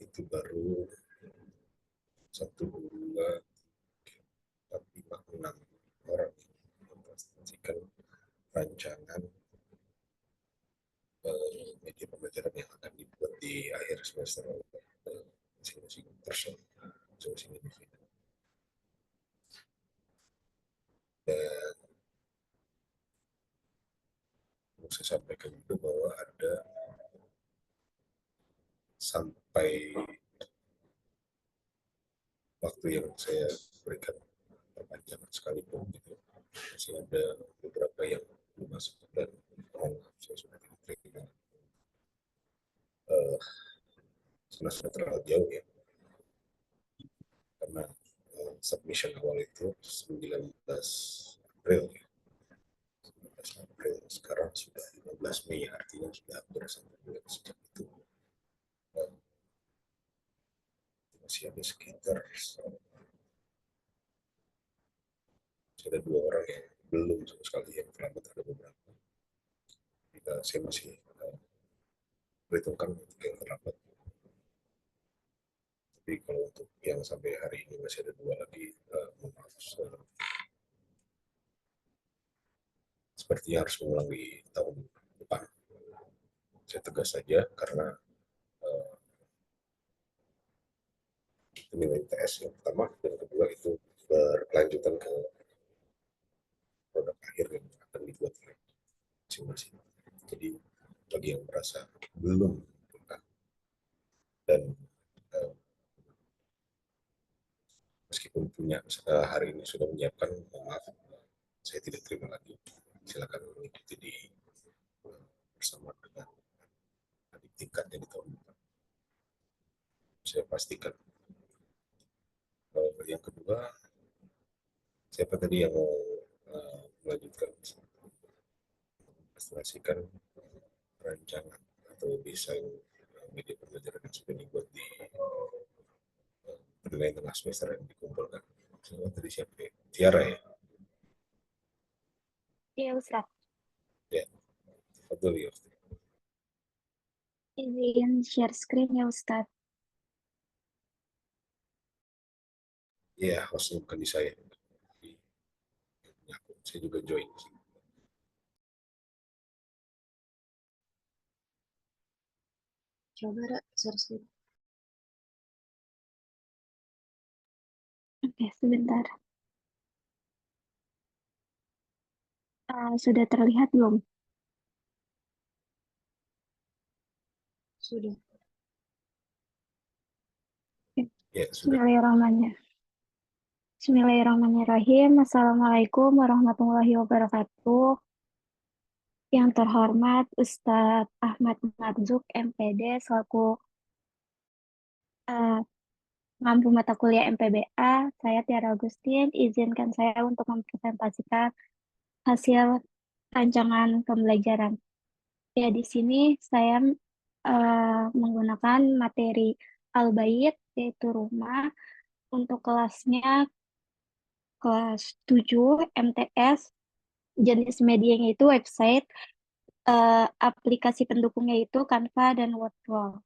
itu baru 1, 2, 3, 4, 5, 6 orang yang mempresentasikan rancangan media pembelajaran yang akan dibuat di akhir semester masing-masing person, masing-masing individu. Dan saya sampaikan juga bahwa ada sampai waktu yang saya berikan perpanjangan sekalipun gitu, masih ada beberapa yang belum masuk dan saya sudah terima sudah terlalu jauh ya, karena submission awal itu 19 April ya. 19 April, sekarang sudah 15 Mei, artinya sudah hampir 1 bulan sejak itu. Masih ada sekitar ada 2 orang yang belum sama sekali, yang terlambat ada beberapa. Saya masih perhitungkan yang terlambat. Tapi kalau untuk yang sampai hari ini masih ada 2 lagi, maaf, sepertinya harus mengulang di tahun depan. Saya tegas saja karena nilai ITS yang pertama dan kedua itu berkelanjutan ke produk akhir yang akan dibuat oleh masing-masing. Jadi bagi yang merasa belum dan meskipun punya hari ini sudah menyiapkan, maaf, saya tidak terima lagi. Silakan mengikuti di bersama dengan adik tingkatnya di tahun depan. Saya pastikan. Yang kedua, siapa tadi yang mau melanjutkan presentasikan rancangan atau desain media pembelajaran yang sudah dibuat di penilaian tengah semester yang dikumpulkan. Semua tadi siapa ya? Tiara ya? Iya, Ustaz. Ya, betul ya. Izin share screen ya, Ustaz. Iya, hostnya bukan di saya. Saya juga join. Coba share screen. Oke, sebentar. Sudah terlihat belum? Sudah. Ya, sudah. Bismillahirrahmanirrahim. Assalamualaikum warahmatullahi wabarakatuh. Yang terhormat Ustadz Ahmad Marzuk, MPD, selaku mampu mata kuliah MPBA, saya Tiara Agustin, izinkan saya untuk mempresentasikan hasil rancangan pembelajaran. Ya, di sini saya menggunakan materi Al-Bait, yaitu rumah, untuk kelasnya kelas 7 MTS, jenis medianya itu website, aplikasi pendukungnya itu Canva dan Wordwall.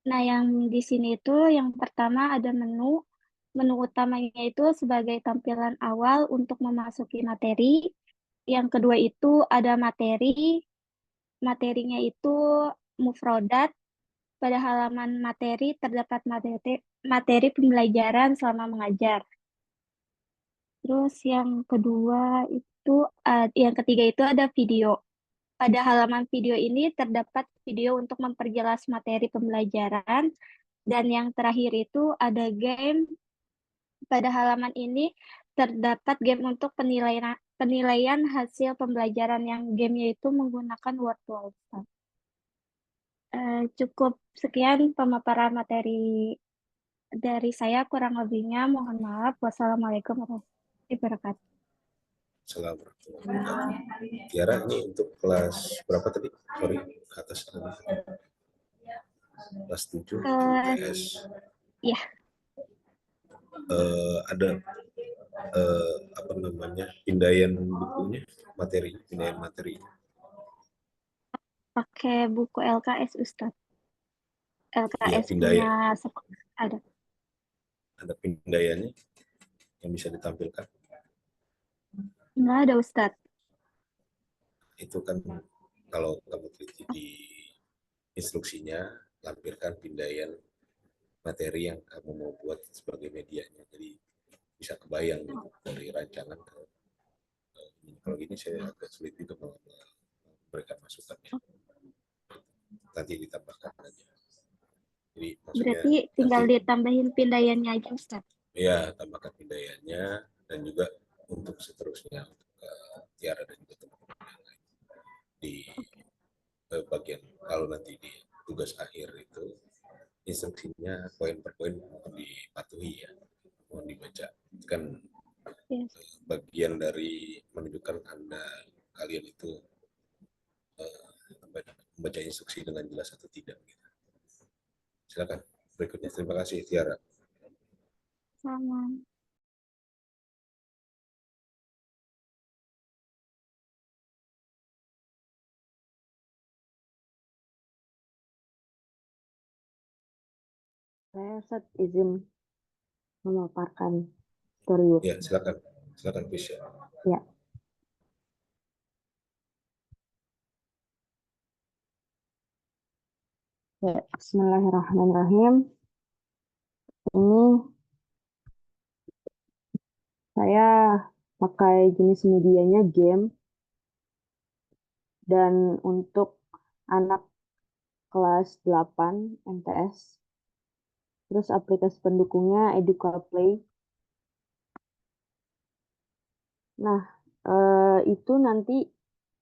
Nah, yang di sini itu yang pertama ada menu. Menu utamanya itu sebagai tampilan awal untuk memasuki materi. Yang kedua itu ada materi. Materinya itu mufrodat. Pada halaman materi terdapat materi pembelajaran selama mengajar. Terus yang ketiga itu ada video. Pada halaman video ini terdapat video untuk memperjelas materi pembelajaran. Dan yang terakhir itu ada game. Pada halaman ini terdapat game untuk penilaian hasil pembelajaran, yang gamenya itu menggunakan Wordwall. Cukup sekian pemaparan materi dari saya, kurang lebihnya mohon maaf. Wassalamualaikum warahmatullahi wabarakatuh. Assalamualaikum. Tiara, ini untuk kelas berapa tadi? Sorry, ke atas tadi. Kelas 7 MTS. Iya. Ada apa namanya, pindaian bukunya, pindahan materi. pakai buku LKS Ustadz. Iya, LKS punya Pindaya. ada. Ada Pindayanya yang bisa ditampilkan. Nggak ada Ustadz. Itu kan kalau kamu teliti di instruksinya, lampirkan pindaian materi yang kamu mau buat sebagai medianya. Jadi bisa kebayang gitu, dari rancangan ke ini. Kalau gini saya agak sulit juga memberikan masukannya. Nanti ditambahkan aja. Jadi maksudnya Berarti tinggal nanti ditambahin pindaiannya aja Ustadz. ya tambahkan pindaiannya dan juga untuk seterusnya untuk Tiara dan juga teman-teman yang lain di bagian kalau nanti di tugas akhir itu instruksinya poin per poin mohon dipatuhi ya, mohon dibaca. Kan Yes. bagian dari menunjukkan Anda kalian itu membaca instruksi dengan jelas atau tidak. Gitu. Silakan. Berikutnya terima kasih Tiara. Sama. Saya izin memaparkan storybook. Ya, silakan. Silakan Fisya. Ya. Ya, Bismillahirrahmanirrahim. Ini saya pakai jenis medianya game dan untuk anak kelas 8 MTS. Terus aplikasi pendukungnya EducaPlay. Nah, itu nanti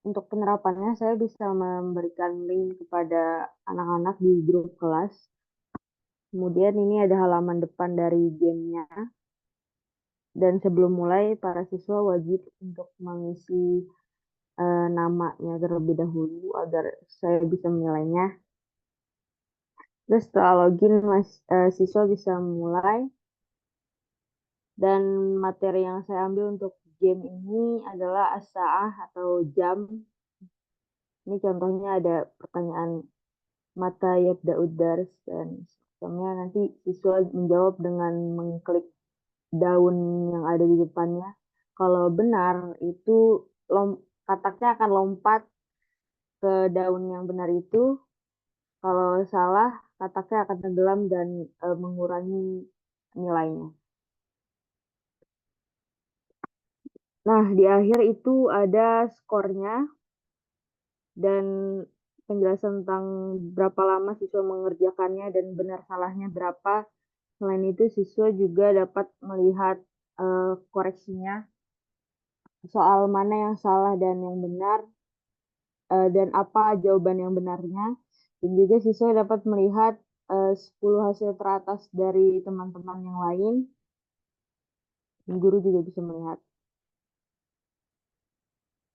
untuk penerapannya saya bisa memberikan link kepada anak-anak di grup kelas. Kemudian ini ada halaman depan dari gamenya. Dan sebelum mulai, para siswa wajib untuk mengisi namanya terlebih dahulu agar saya bisa menilainya. Terus setelah login, siswa bisa mulai. Dan materi yang saya ambil untuk game ini adalah as-sa'ah atau jam. Ini contohnya ada pertanyaan mata yabda'ud dars dan sebagainya. Nanti siswa menjawab dengan mengklik daun yang ada di depannya. Kalau benar itu kataknya akan lompat ke daun yang benar itu. Kalau salah kataknya akan tenggelam dan mengurangi nilainya. Nah, di akhir itu ada skornya dan penjelasan tentang berapa lama siswa mengerjakannya dan benar salahnya berapa. Selain itu, siswa juga dapat melihat koreksinya, soal mana yang salah dan yang benar, dan apa jawaban yang benarnya. Dan juga siswa dapat melihat 10 hasil teratas dari teman-teman yang lain. Dan guru juga bisa melihat.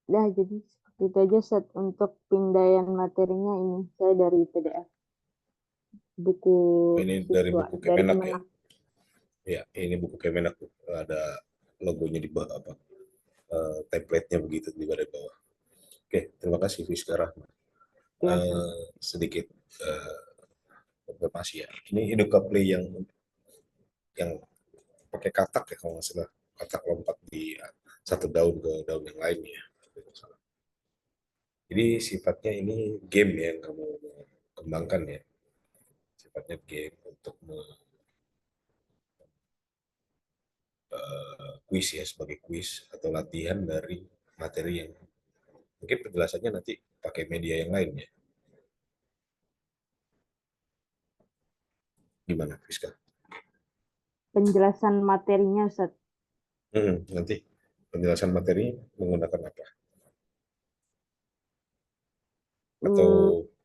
Dah, jadi seperti itu aja set untuk pindaian materinya ini. Saya dari PDF. Buku Ini dari siswa, buku dari Kemenak ya. Kemenak. Ya, ini buku Kemenak ada logonya di bawah apa? Template-nya begitu di bawah. Oke, terima kasih Fiska Rahma. Ya, Sedikit informasi ya. Ini EducaPlay yang pakai katak ya kalau nggak salah. Katak lompat di satu daun ke daun yang lain ya. Jadi sifatnya ini game ya yang kamu kembangkan ya. Sifatnya game untuk kuis ya, sebagai kuis atau latihan dari materi yang mungkin penjelasannya nanti pakai media yang lain ya. Gimana Fiska? penjelasan materinya Ustaz. Nanti penjelasan materi menggunakan apa? Atau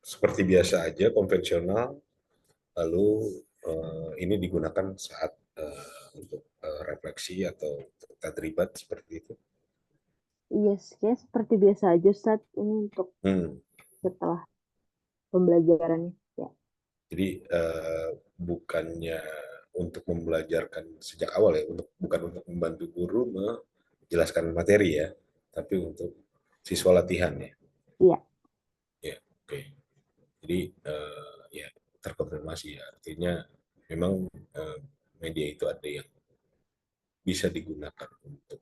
seperti biasa aja konvensional, lalu ini digunakan saat untuk refleksi atau tadribat seperti itu. Iya, ya, seperti biasa aja Ustaz. Ini untuk setelah pembelajarannya. Ya. Jadi bukannya untuk membelajarkan sejak awal ya, bukan untuk membantu guru menjelaskan materi ya, tapi untuk siswa latihan ya. Iya. Ya, oke. Jadi ya terkonfirmasi ya, artinya memang media itu ada yang bisa digunakan untuk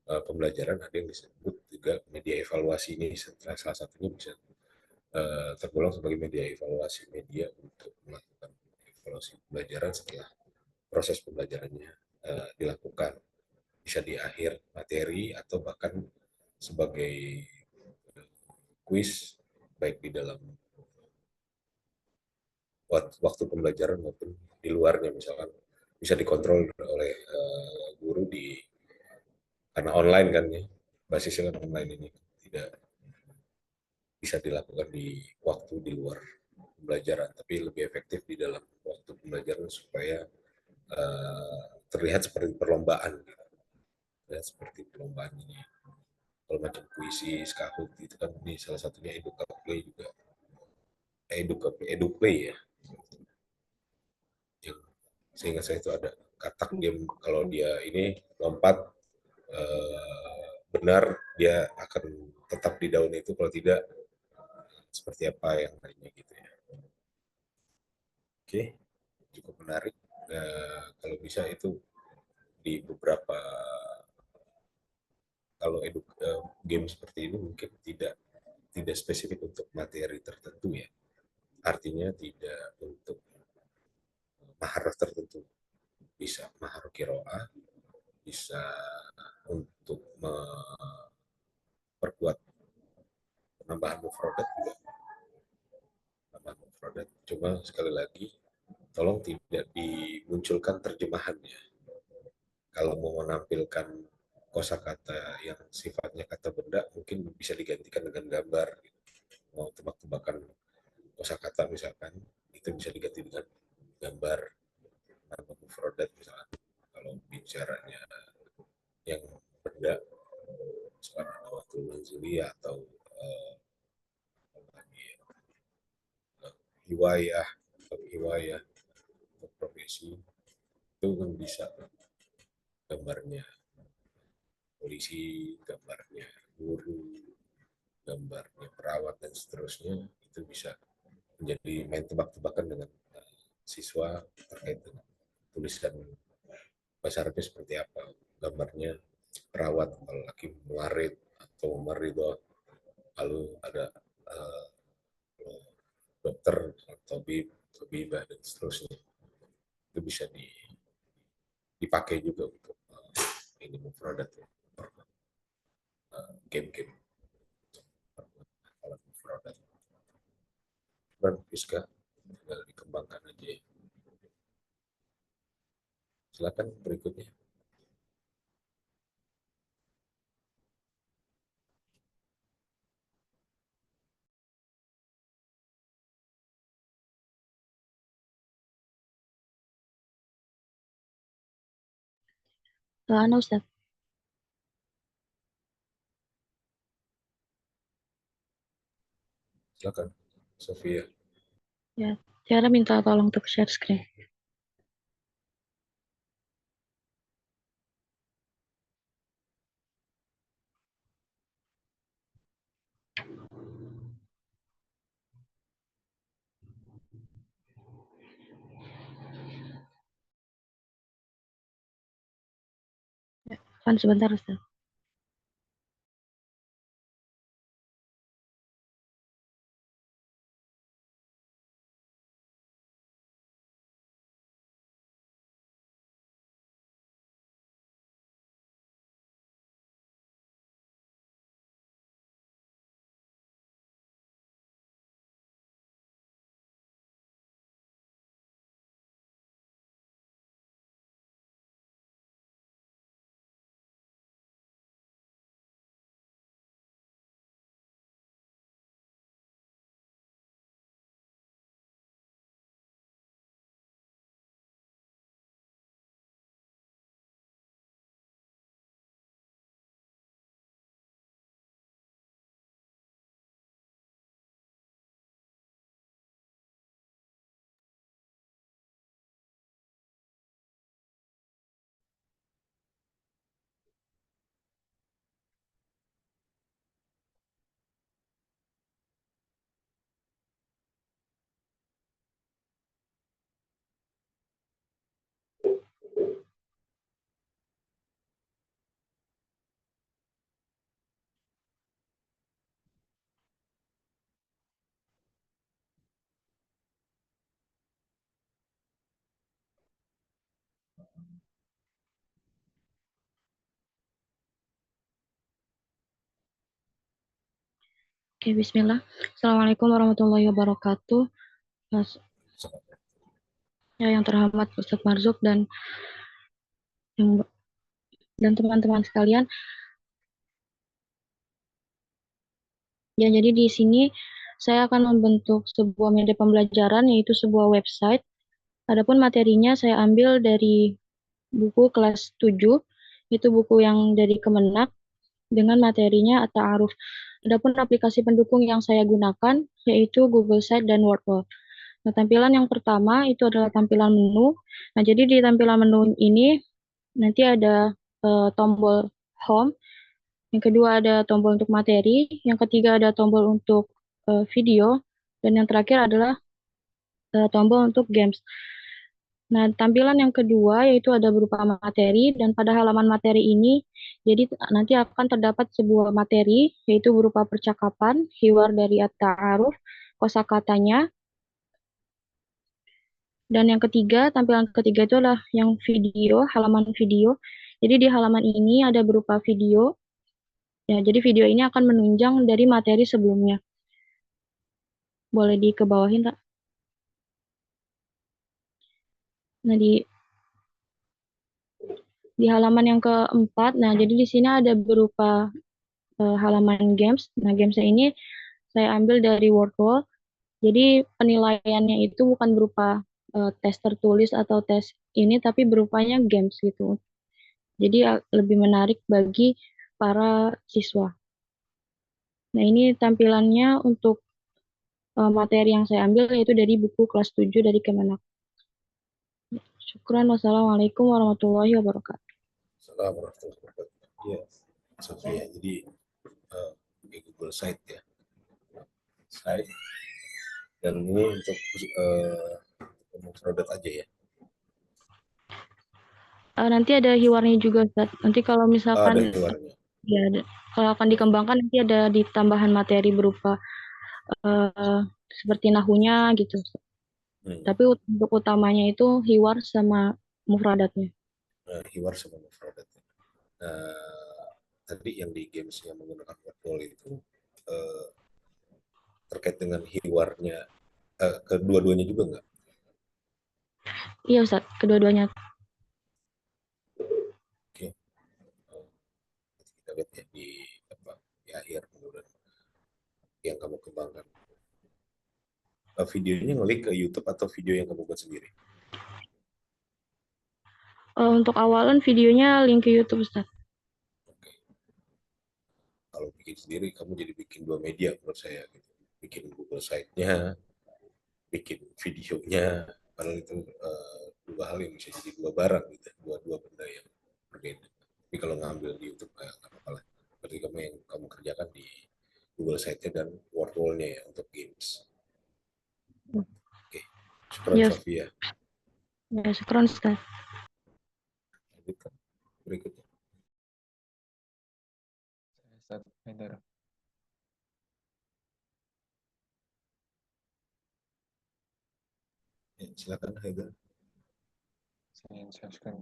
pembelajaran, ada yang disebut juga media evaluasi. Ini salah satunya bisa tergolong sebagai media evaluasi, media untuk melakukan evaluasi pembelajaran setelah proses pembelajarannya dilakukan, bisa di akhir materi atau bahkan sebagai kuis, baik di dalam waktu pembelajaran maupun di luarnya, misalkan bisa dikontrol oleh guru di, karena online kan ya, basisnya kan online, ini tidak bisa dilakukan di waktu di luar pembelajaran, tapi lebih efektif di dalam waktu pembelajaran supaya terlihat seperti perlombaan gitu. Ya, seperti perlombaan ini. Kalau macam puisi, Kahoot itu kan ini salah satunya EduCaplay juga. EduPlay ya. Yang sehingga saya itu ada katak dia, kalau dia ini lompat benar dia akan tetap di daun itu, kalau tidak seperti apa yang lainnya gitu ya. Oke, cukup menarik. Kalau bisa itu di beberapa, kalau game seperti ini mungkin tidak spesifik untuk materi tertentu ya. Artinya tidak untuk maharah tertentu. Bisa maharah kiroah, bisa untuk memperkuat penambahan mufradat juga. Penambahan mufradat. Cuma sekali lagi, tolong tidak dimunculkan terjemahannya. Kalau mau menampilkan kosakata yang sifatnya kata benda, mungkin bisa digantikan dengan gambar. Mau tebak-tebakan kosakata misalkan, itu bisa diganti dengan gambar nama mufradat misalkan. Kalau bicaranya yang benda, misalkan nawatul manziliyah atau hiwayah, hiwayah atau profesi, itu kan bisa gambarnya polisi, gambarnya guru, gambarnya perawat dan seterusnya, itu bisa menjadi main tebak-tebakan dengan siswa terkait dengan tulisan bahasa Arabnya seperti apa. Gambarnya perawat kalau lagi muarid atau marido, lalu ada uh, dokter, tabib, tabibah dan seterusnya. Itu bisa dipakai juga untuk ini produk game-game alat produk. Dan Fiska tinggal dikembangkan aja ya. Silakan berikutnya. Anu, Ustaz. Silakan, Sofia. Ya, Tiara minta tolong untuk share screen. Ya, kan sebentar, Ustaz. Oke, bismillah. Assalamualaikum warahmatullahi wabarakatuh. Mas, ya, yang terhormat Ustadz Marzuk yang dan teman-teman sekalian. Ya, jadi di sini saya akan membentuk sebuah media pembelajaran, yaitu sebuah website. Adapun materinya saya ambil dari buku kelas 7, itu buku yang dari Kemenak, dengan materinya At-Ta'aruf. Adapun aplikasi pendukung yang saya gunakan, yaitu Google Site dan WordWall. Nah, tampilan yang pertama itu adalah tampilan menu. Nah, jadi di tampilan menu ini nanti ada tombol home, yang kedua ada tombol untuk materi, yang ketiga ada tombol untuk video, dan yang terakhir adalah tombol untuk games. Nah, tampilan yang kedua yaitu ada berupa materi, dan pada halaman materi ini, jadi nanti akan terdapat sebuah materi, yaitu berupa percakapan, hiwar dari At-Ta'aruf, kosakatanya, dan yang ketiga, tampilan ketiga itu adalah yang video, halaman video. Jadi di halaman ini ada berupa video, ya, jadi video ini akan menunjang dari materi sebelumnya. Boleh dikebawahin, Kak? Nah, di halaman yang keempat, nah jadi di sini ada berupa halaman games. Nah, gamesnya ini saya ambil dari WordWall. Jadi penilaiannya itu bukan berupa tes tertulis atau tes ini, tapi berupanya games gitu. Jadi lebih menarik bagi para siswa. Nah, ini tampilannya untuk materi yang saya ambil, yaitu dari buku kelas 7 dari Kemenak. Syukran. Wassalamualaikum warahmatullahi wabarakatuh. Assalamualaikum warahmatullahi wabarakatuh. Ya, Sofia. Jadi di Google Site ya, Site, dan ini untuk produk aja ya. Nanti ada hiwarnya juga, Ustaz. Nanti kalau Ada misalkan keluarnya. ya, kalau akan dikembangkan nanti ada di tambahan materi berupa eh, seperti nahunya gitu. Tapi untuk utamanya itu hiwar sama mufradatnya. Hiwar sama produk. Tadi yang di games yang menggunakan workflow itu terkait dengan hiwarnya, kedua-duanya juga nggak? Iya, Ustaz, kedua-duanya. Oke. Kita lihat ya di akhir kemudian yang kamu kembangkan. Videonya ngelik ke YouTube atau video yang kamu buat sendiri? Untuk awalan videonya link ke YouTube, Ustaz. Oke. Kalau bikin sendiri, kamu jadi bikin dua media menurut saya. Gitu. Bikin Google Site-nya, bikin videonya, padahal itu dua hal yang bisa jadi dua barang, gitu. Dua benda yang berbeda. Tapi kalau ngambil di YouTube, kayak nggak apa-apa lah. Berarti kamu kerjakan di Google Site-nya dan Wordwall-nya ya untuk games. Oke, syukuran Ya, Sofia. ya, syukron, Ustaz. Lanjutkan berikutnya. Ustaz Haidar. Ya, silakan Haidar. Saya ingin jelaskan.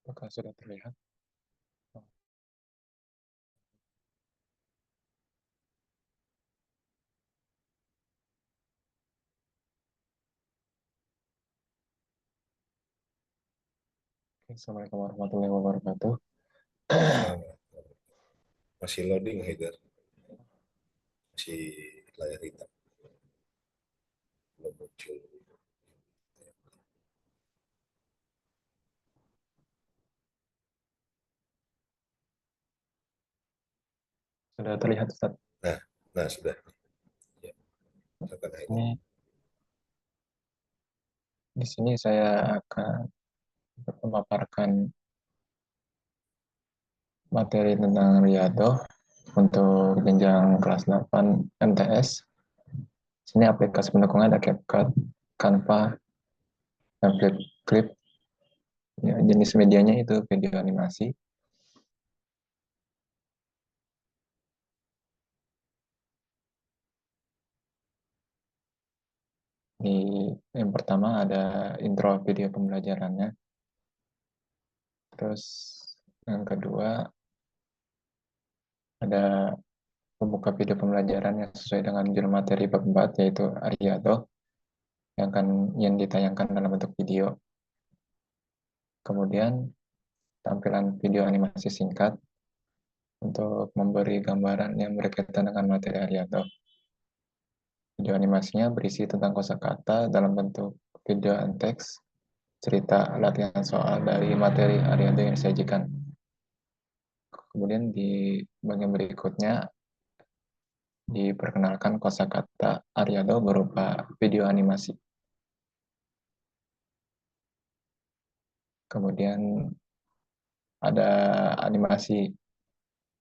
Apakah sudah terlihat? Assalamualaikum warahmatullahi wabarakatuh. Masih loading Haidar. Masih layar hitam. Belum muncul Sudah terlihat Ustaz. Nah sudah. Ya, silakan Haidar. Ini di sini saya akan memaparkan materi tentang Riyadhah untuk jenjang kelas 8 MTS. Sini aplikasi pendukungnya ada CapCut, Canva, template clip. Ya, jenis medianya itu video animasi. Di yang pertama ada intro video pembelajarannya. Terus yang kedua ada pembuka video pembelajaran yang sesuai dengan judul materi bab 4 yaitu Riyadhah yang ditayangkan dalam bentuk video. Kemudian tampilan video animasi singkat untuk memberi gambaran yang berkaitan dengan materi Riyadhah. Video animasinya berisi tentang kosakata dalam bentuk video and text, cerita latihan soal dari materi Riyadhah yang disajikan. Kemudian di bagian berikutnya diperkenalkan kosakata Riyadhah berupa video animasi. Kemudian ada animasi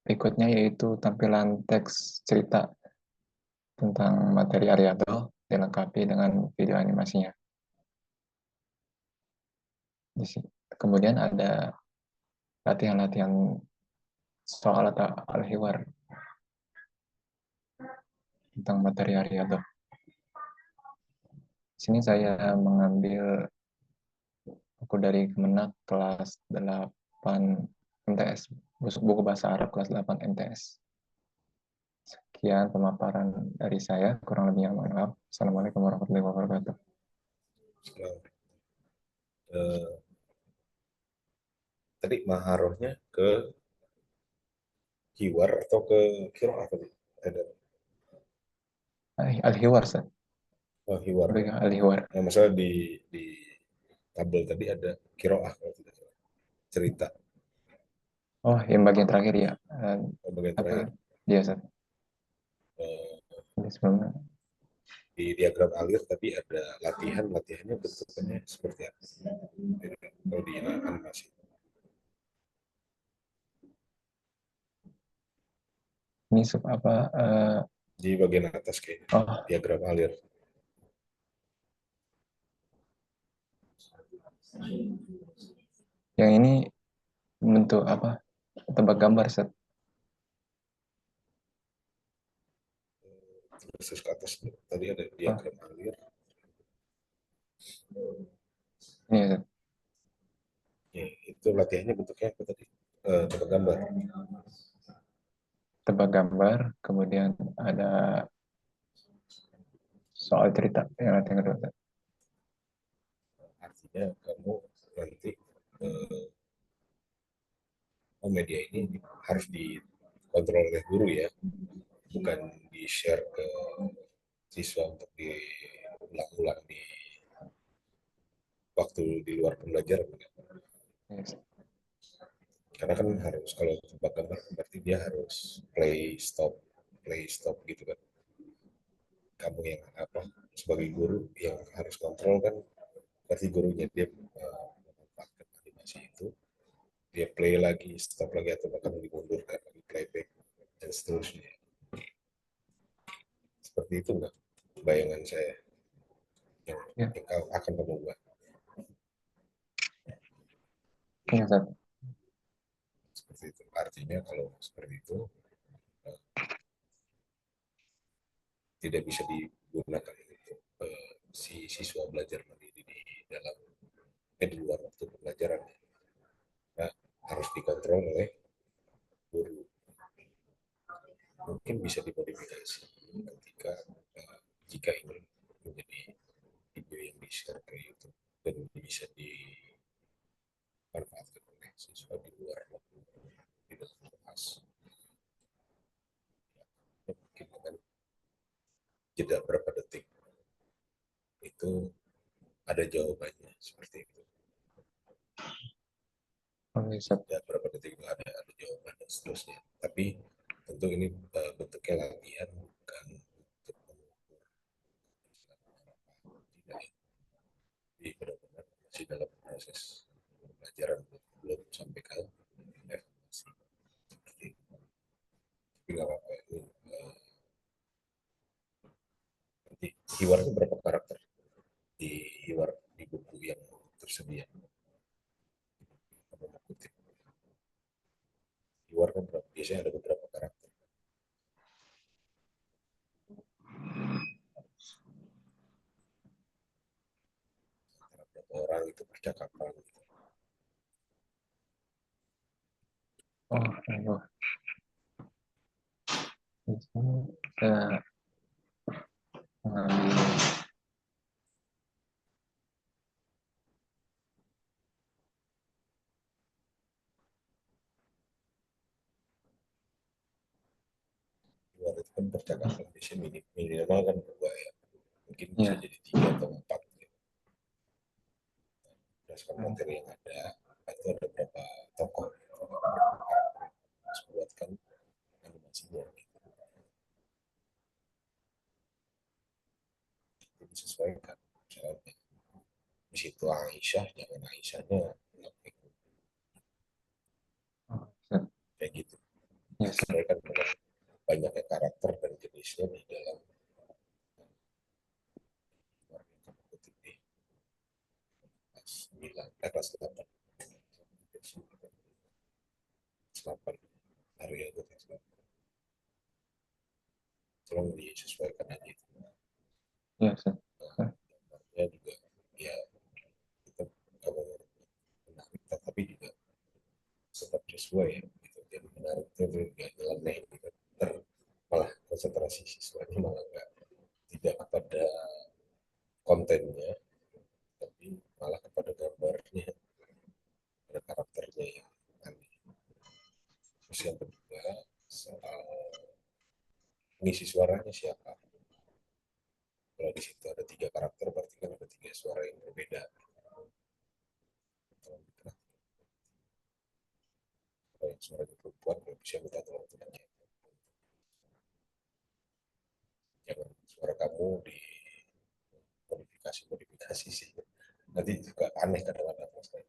berikutnya yaitu tampilan teks cerita tentang materi Riyadhah dilengkapi dengan video animasinya. Kemudian ada latihan-latihan soal atau al-hiwar tentang materi Riyadhah. Sini saya mengambil buku dari Kemenak kelas 8 MTS, buku bahasa Arab kelas 8 MTS. Sekian pemaparan dari saya, kurang lebihnya mohon maaf. Assalamualaikum warahmatullahi wabarakatuh. Tadi maharohnya ke hiwar atau ke kiroah tadi? Ada Al-hiwar, Ustaz. oh, hiwar. Al-hiwar. Nah, masalah di tabel tadi ada kiroah kalau tidak salah. Cerita. Oh, yang bagian terakhir ya. Bagian terakhir. Iya, Ustaz. Ini sebelumnya. Di diagram alir tadi ada latihannya bentukannya seperti apa? Kalau di animasi. Ini apa? Di bagian atas kayaknya. Oh, Diagram alir. yang ini bentuk apa? Tebak gambar, Ustaz. Terus ke atas tadi ada diagram alir. Ini, Ustaz. Ya, itu latihannya bentuknya apa tadi? Tebak gambar. Tebak gambar, kemudian ada soal cerita yang latihan kedua, Ustaz. Artinya kamu nanti media ini harus dikontrol oleh guru ya, bukan di-share ke siswa untuk diulang-ulang di waktu di luar pembelajaran. Yes. Karena kan harus kalau tebak gambar berarti dia harus play stop gitu kan. Kamu yang apa sebagai guru yang harus kontrol kan, berarti gurunya dia memanfaatkan animasi itu, dia play lagi, stop lagi atau bahkan dimundurkan lagi playback dan seterusnya. Seperti itu enggak bayangan saya yang akan kamu buat. Iya, Ustaz. Seperti itu. Artinya kalau seperti itu tidak bisa digunakan untuk si siswa belajar mandiri di dalam di luar waktu pembelajaran. Nah, harus dikontrol oleh guru. Mungkin bisa dimodifikasi ketika jika ingin menjadi video yang di-share ke YouTube dan bisa dimanfaatkan oleh siswa di luar waktu di dalam kelas. Ya, mungkin dengan jeda berapa detik itu ada jawabannya seperti itu. Oh, Ustaz. Jeda berapa detik itu ada jawaban dan seterusnya. Tapi tentu ini bentuknya latihan, bukan untuk mengukur tidak ya. Jadi benar-benar masih dalam proses pembelajaran, belum sampai ke evaluasi. Tapi nggak apa-apa, ini nanti keywordnya berapa karakter di keyword di buku yang tersedia. Keyword kan biasanya ada beberapa karakter. Berapa orang itu percakapan. Oh, aduh. Di sini saya mengambil Keyword itu kan percakapan, biasanya minimal kan 2 ya. Mungkin bisa ya. jadi 3 atau 4. Berdasarkan materi yang ada, itu ada berapa tokoh harus buatkan animasinya. Itu disesuaikan. Misalnya di situ Aisyah, jangan Aisyahnya Oh, siap. kayak gitu. Ya, siap. Disesuaikan dengan banyaknya karakter dan jenisnya di dalam kelas 9, kelas 8. 8 hari itu kelas 8. Tolong disesuaikan aja itu. Ya, siap. Gambarnya juga ya kita kalau menarik tapi juga tetap sesuai ya gitu. Jadi menarik itu juga nyeleneh gitu. Malah konsentrasi siswanya malah tidak kepada kontennya, tapi malah kepada gambarnya, pada karakternya yang aneh. Terus yang kedua, soal pengisi suaranya siapa. Kalau di situ ada 3 karakter, berarti kan ada 3 suara yang berbeda. Kalau yang suara perempuan, nggak bisa minta tolong temannya. Jangan suara kamu di modifikasi sih. Nanti juga aneh kadang-kadang masalah.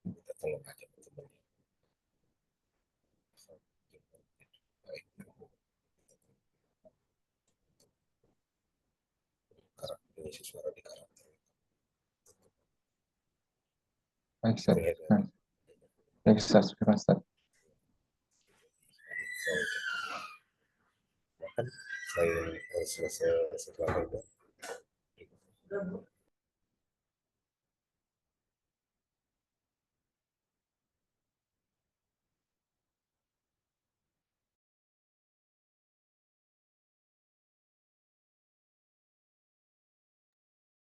Minta tolong aja ke temannya. Baik. Karakter pengisi suara di karakter. Baik, siap. Itu ya, Nah, baik, Ustaz. Terima kasih, Ustaz. bahkan saya selesai setelah itu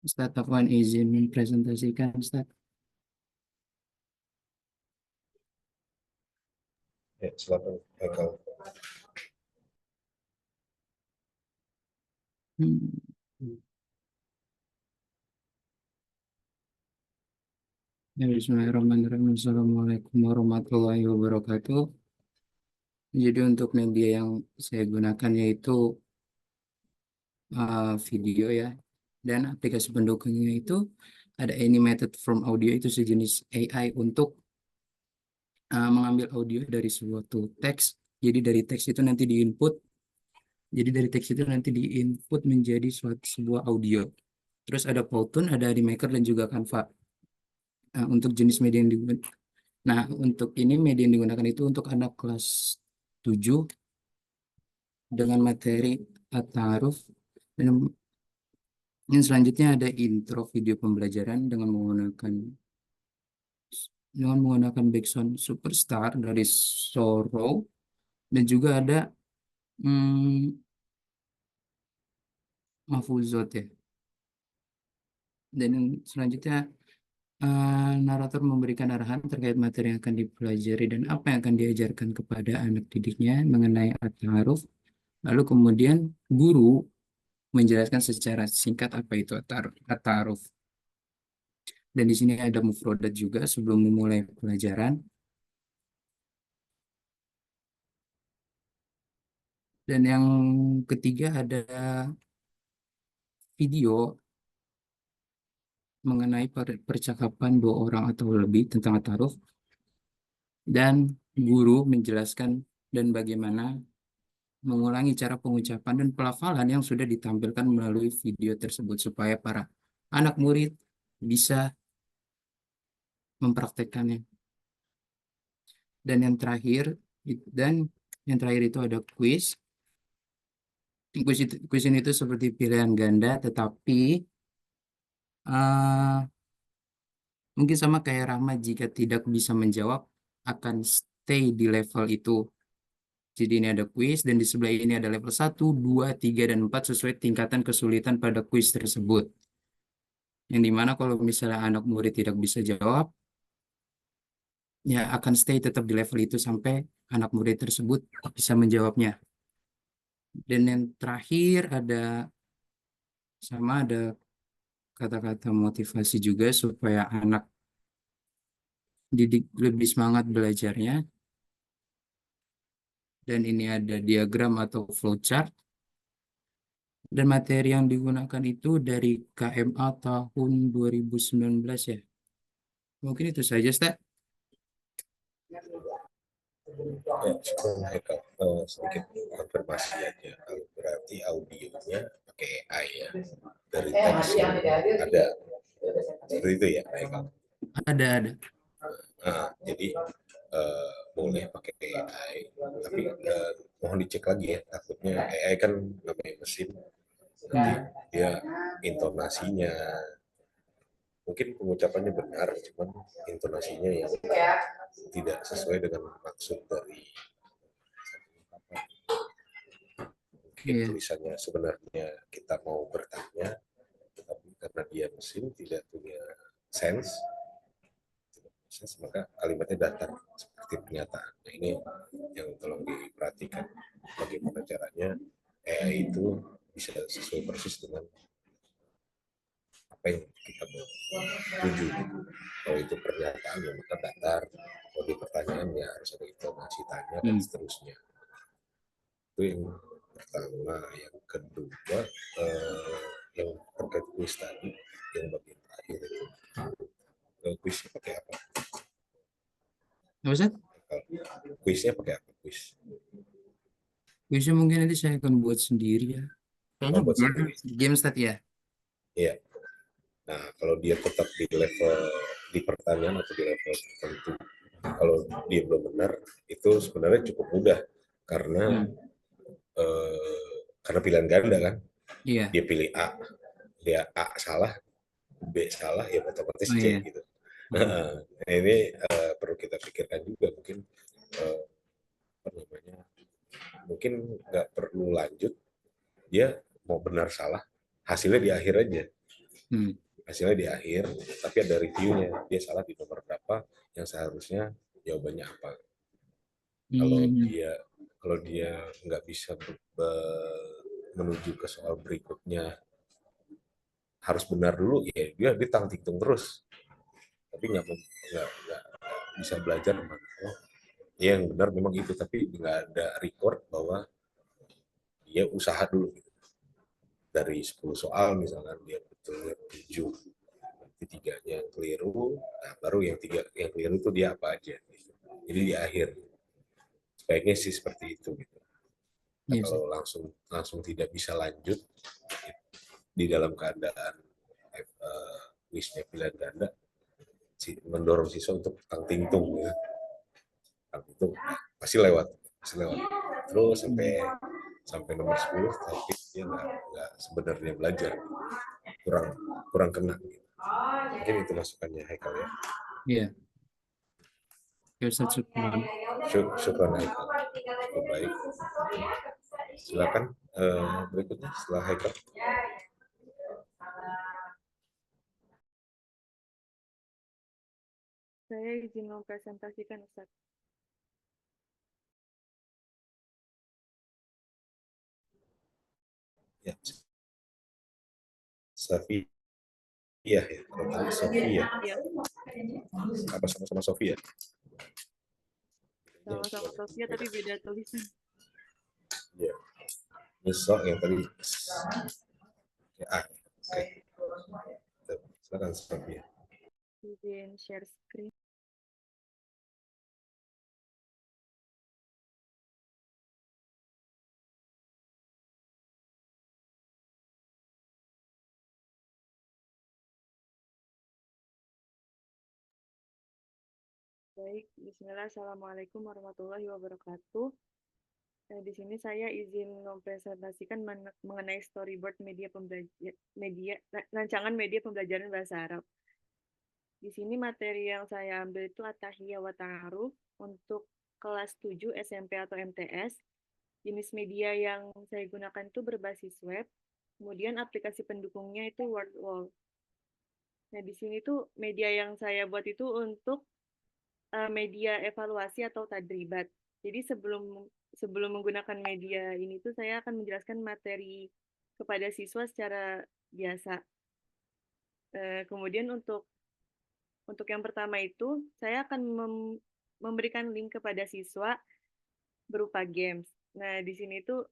Ustaz Afwan izin mempresentasikan Ustaz. ya silakan Michael. Hmm. Ya, Bismillahirrahmanirrahim. Assalamualaikum warahmatullahi wabarakatuh. Jadi untuk media yang saya gunakan yaitu video ya, dan aplikasi pendukungnya itu ada animated from audio, itu sejenis AI untuk mengambil audio dari suatu teks. Jadi dari teks itu nanti diinput. Jadi dari teks itu nanti diinput menjadi sebuah audio. Terus ada Powtoon, ada Animaker dan juga Canva. Untuk jenis media yang digunakan. Nah, untuk ini media yang digunakan itu untuk anak kelas 7 dengan materi At-Ta'aruf. Dan yang selanjutnya ada intro video pembelajaran dengan menggunakan background Superstar dari Sorrow, dan juga ada Mahfuzot ya. Dan yang selanjutnya narator memberikan arahan terkait materi yang akan dipelajari dan apa yang akan diajarkan kepada anak didiknya mengenai At-Ta'aruf. Lalu kemudian guru menjelaskan secara singkat apa itu At-Ta'aruf. Dan di sini ada mufrodat juga sebelum memulai pelajaran. Dan yang ketiga ada video mengenai percakapan dua orang atau lebih tentang taruh, dan guru menjelaskan dan bagaimana mengulangi cara pengucapan dan pelafalan yang sudah ditampilkan melalui video tersebut supaya para anak murid bisa mempraktekkannya. Dan yang terakhir itu ada kuis. Kuis ini itu seperti pilihan ganda, tetapi mungkin sama kayak Rahma, jika tidak bisa menjawab akan stay di level itu. Jadi ini ada kuis dan di sebelah ini ada level 1, 2, 3, dan 4 sesuai tingkatan kesulitan pada kuis tersebut. Yang dimana kalau misalnya anak murid tidak bisa jawab, ya akan stay tetap di level itu sampai anak murid tersebut bisa menjawabnya. Dan yang terakhir ada kata-kata motivasi juga supaya anak didik lebih semangat belajarnya. Dan ini ada diagram atau flowchart. Dan materi yang digunakan itu dari KMA tahun 2019 ya. Mungkin itu saja, Ustaz. Ya, sedikit konfirmasi aja. Berarti audionya pakai AI ya. Dari teks yang ada. Seperti itu ya, Haikal? Ada. Jadi boleh pakai AI, tapi mohon dicek lagi ya. Takutnya AI kan namanya mesin, nanti dia intonasinya mungkin pengucapannya benar, cuman intonasinya yang tidak sesuai dengan maksud dari mungkin tulisannya sebenarnya kita mau bertanya, tetapi karena dia mesin tidak punya sense, maka kalimatnya datar seperti pernyataan. Nah, ini yang tolong diperhatikan bagaimana caranya AI itu bisa sesuai persis dengan apa yang kita mau tuju. Kalau itu pernyataan ya maka datar, kalau di pertanyaan ya harus ada intonasi tanya dan seterusnya. Itu yang pertama. Yang kedua yang terkait kuis tadi, yang bagian terakhir itu kuisnya pakai apa? Ustaz? Kuisnya pakai apa? Kuisnya mungkin nanti saya akan buat sendiri ya. Kayaknya buat sendiri. Game Ustaz ya? Iya. Nah, kalau dia tetap di level di pertanyaan atau di level tertentu, kalau dia belum benar, itu sebenarnya cukup mudah karena karena pilihan ganda kan. Iya. Dia pilih A, dia A salah, B salah, ya otomatis C gitu. Nah, ini perlu kita pikirkan juga, mungkin apa namanya, mungkin nggak perlu lanjut, dia mau benar salah, hasilnya di akhir aja. Hasilnya di akhir, tapi ada reviewnya, dia salah di nomor berapa, yang seharusnya jawabannya apa. Kalau dia nggak bisa menuju ke soal berikutnya, harus benar dulu, ya dia tangting terus, tapi nggak bisa belajar. Oh, ya yang benar memang itu, tapi nggak ada record bahwa dia usaha dulu gitu. Dari 10 soal misalnya dia betul 7, nanti 3-nya yang keliru, nah baru yang 3 yang keliru itu dia apa aja gitu. Jadi di akhir sebaiknya sih seperti itu gitu. Nah, kalau langsung tidak bisa lanjut di dalam keadaan kuisnya pilihan ganda, mendorong siswa untuk tangtingtung ya. Tangtingtung pasti lewat terus sampai nomor 10, tapi dia nggak sebenarnya belajar, kurang kena gitu. Mungkin itu masukannya Haikal ya. Iya. Syukran Haikal. Baik. Silakan berikutnya setelah Haikal. Saya izin mempresentasikan, Ustaz. Ya. Safia ya, kalau tadi Sofia. Apa sama-sama Sofia? Sama-sama Sofia tapi beda tulisan. Ya. Misal yang tadi ya, oke. Silakan Sofia. Izin share screen. Baik, Bismillah, Assalamualaikum warahmatullahi wabarakatuh. Di sini saya izin mempresentasikan mengenai storyboard rancangan media pembelajaran bahasa Arab. Di sini materi yang saya ambil itu At-Tahiyya wa Ta'aruf untuk kelas 7 SMP atau MTS. Jenis media yang saya gunakan itu berbasis web, kemudian aplikasi pendukungnya itu WordWall. Nah, di sini tuh media yang saya buat itu untuk media evaluasi atau tadribat. Jadi sebelum menggunakan media ini tuh saya akan menjelaskan materi kepada siswa secara biasa. Kemudian untuk yang pertama itu saya akan memberikan link kepada siswa berupa games. Nah, di sini tuh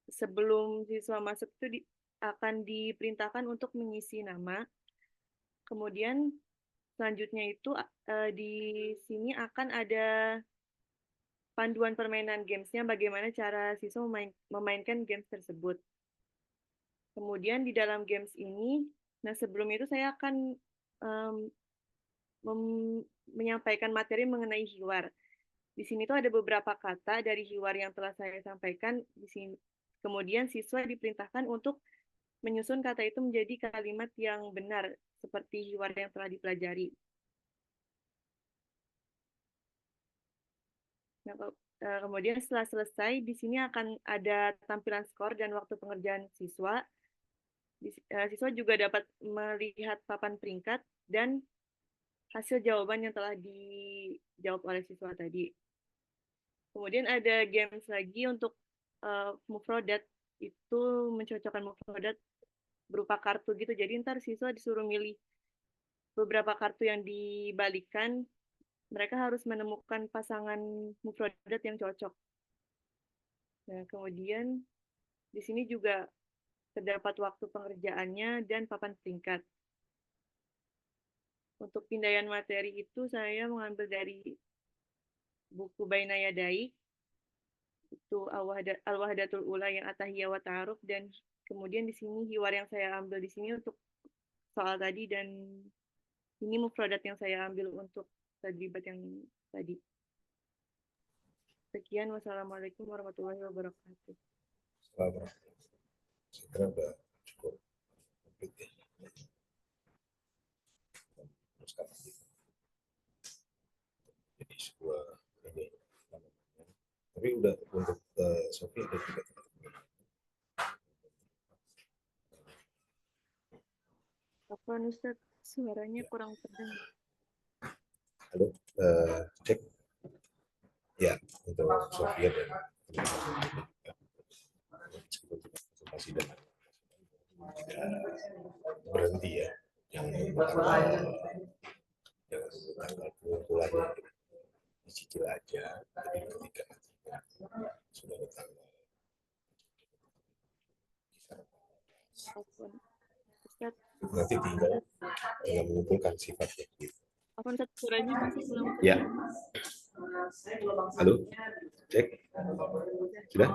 sebelum siswa masuk itu akan diperintahkan untuk mengisi nama. Kemudian selanjutnya itu di sini akan ada panduan permainan gamesnya, bagaimana cara siswa memainkan games tersebut. Kemudian di dalam games ini, nah sebelum itu saya akan menyampaikan materi mengenai hiwar. Di sini tuh ada beberapa kata dari hiwar yang telah saya sampaikan di sini. Kemudian siswa diperintahkan untuk menyusun kata itu menjadi kalimat yang benar seperti hiwar yang telah dipelajari. Nah, kemudian setelah selesai, di sini akan ada tampilan skor dan waktu pengerjaan siswa. Siswa juga dapat melihat papan peringkat dan hasil jawaban yang telah dijawab oleh siswa tadi. Kemudian ada games lagi untuk mufrodat, itu mencocokkan mufrodat berupa kartu gitu. Jadi ntar siswa disuruh milih beberapa kartu yang dibalikan, mereka harus menemukan pasangan mufrodat yang cocok. Nah, kemudian di sini juga terdapat waktu pengerjaannya dan papan peringkat. Untuk pindaian materi itu saya mengambil dari buku Baina Yadai, itu Al-Wahdatul Ula yang At-Tahiyya wa Ta'aruf, dan kemudian di sini hiwar yang saya ambil di sini untuk soal tadi, dan ini mufradat yang saya ambil untuk tadribat yang tadi. Sekian, wassalamualaikum warahmatullahi wabarakatuh. Saya kira udah cukup komplit ya. Jadi sebuah ini, tapi udah untuk Sophie ada juga. Apa Ustaz, suaranya kurang terdengar. Halo, cek. Ya, untuk Sophia dan presentasi dan tidak berhenti ya, yang tanggal pengumpulannya dicicil aja, jadi ketika nantinya sudah tanggal Ustaz, nanti tinggal mengumpulkan sifatnya gitu. apa Ustaz, suaranya masih belum Ya. Halo, cek. Sudah?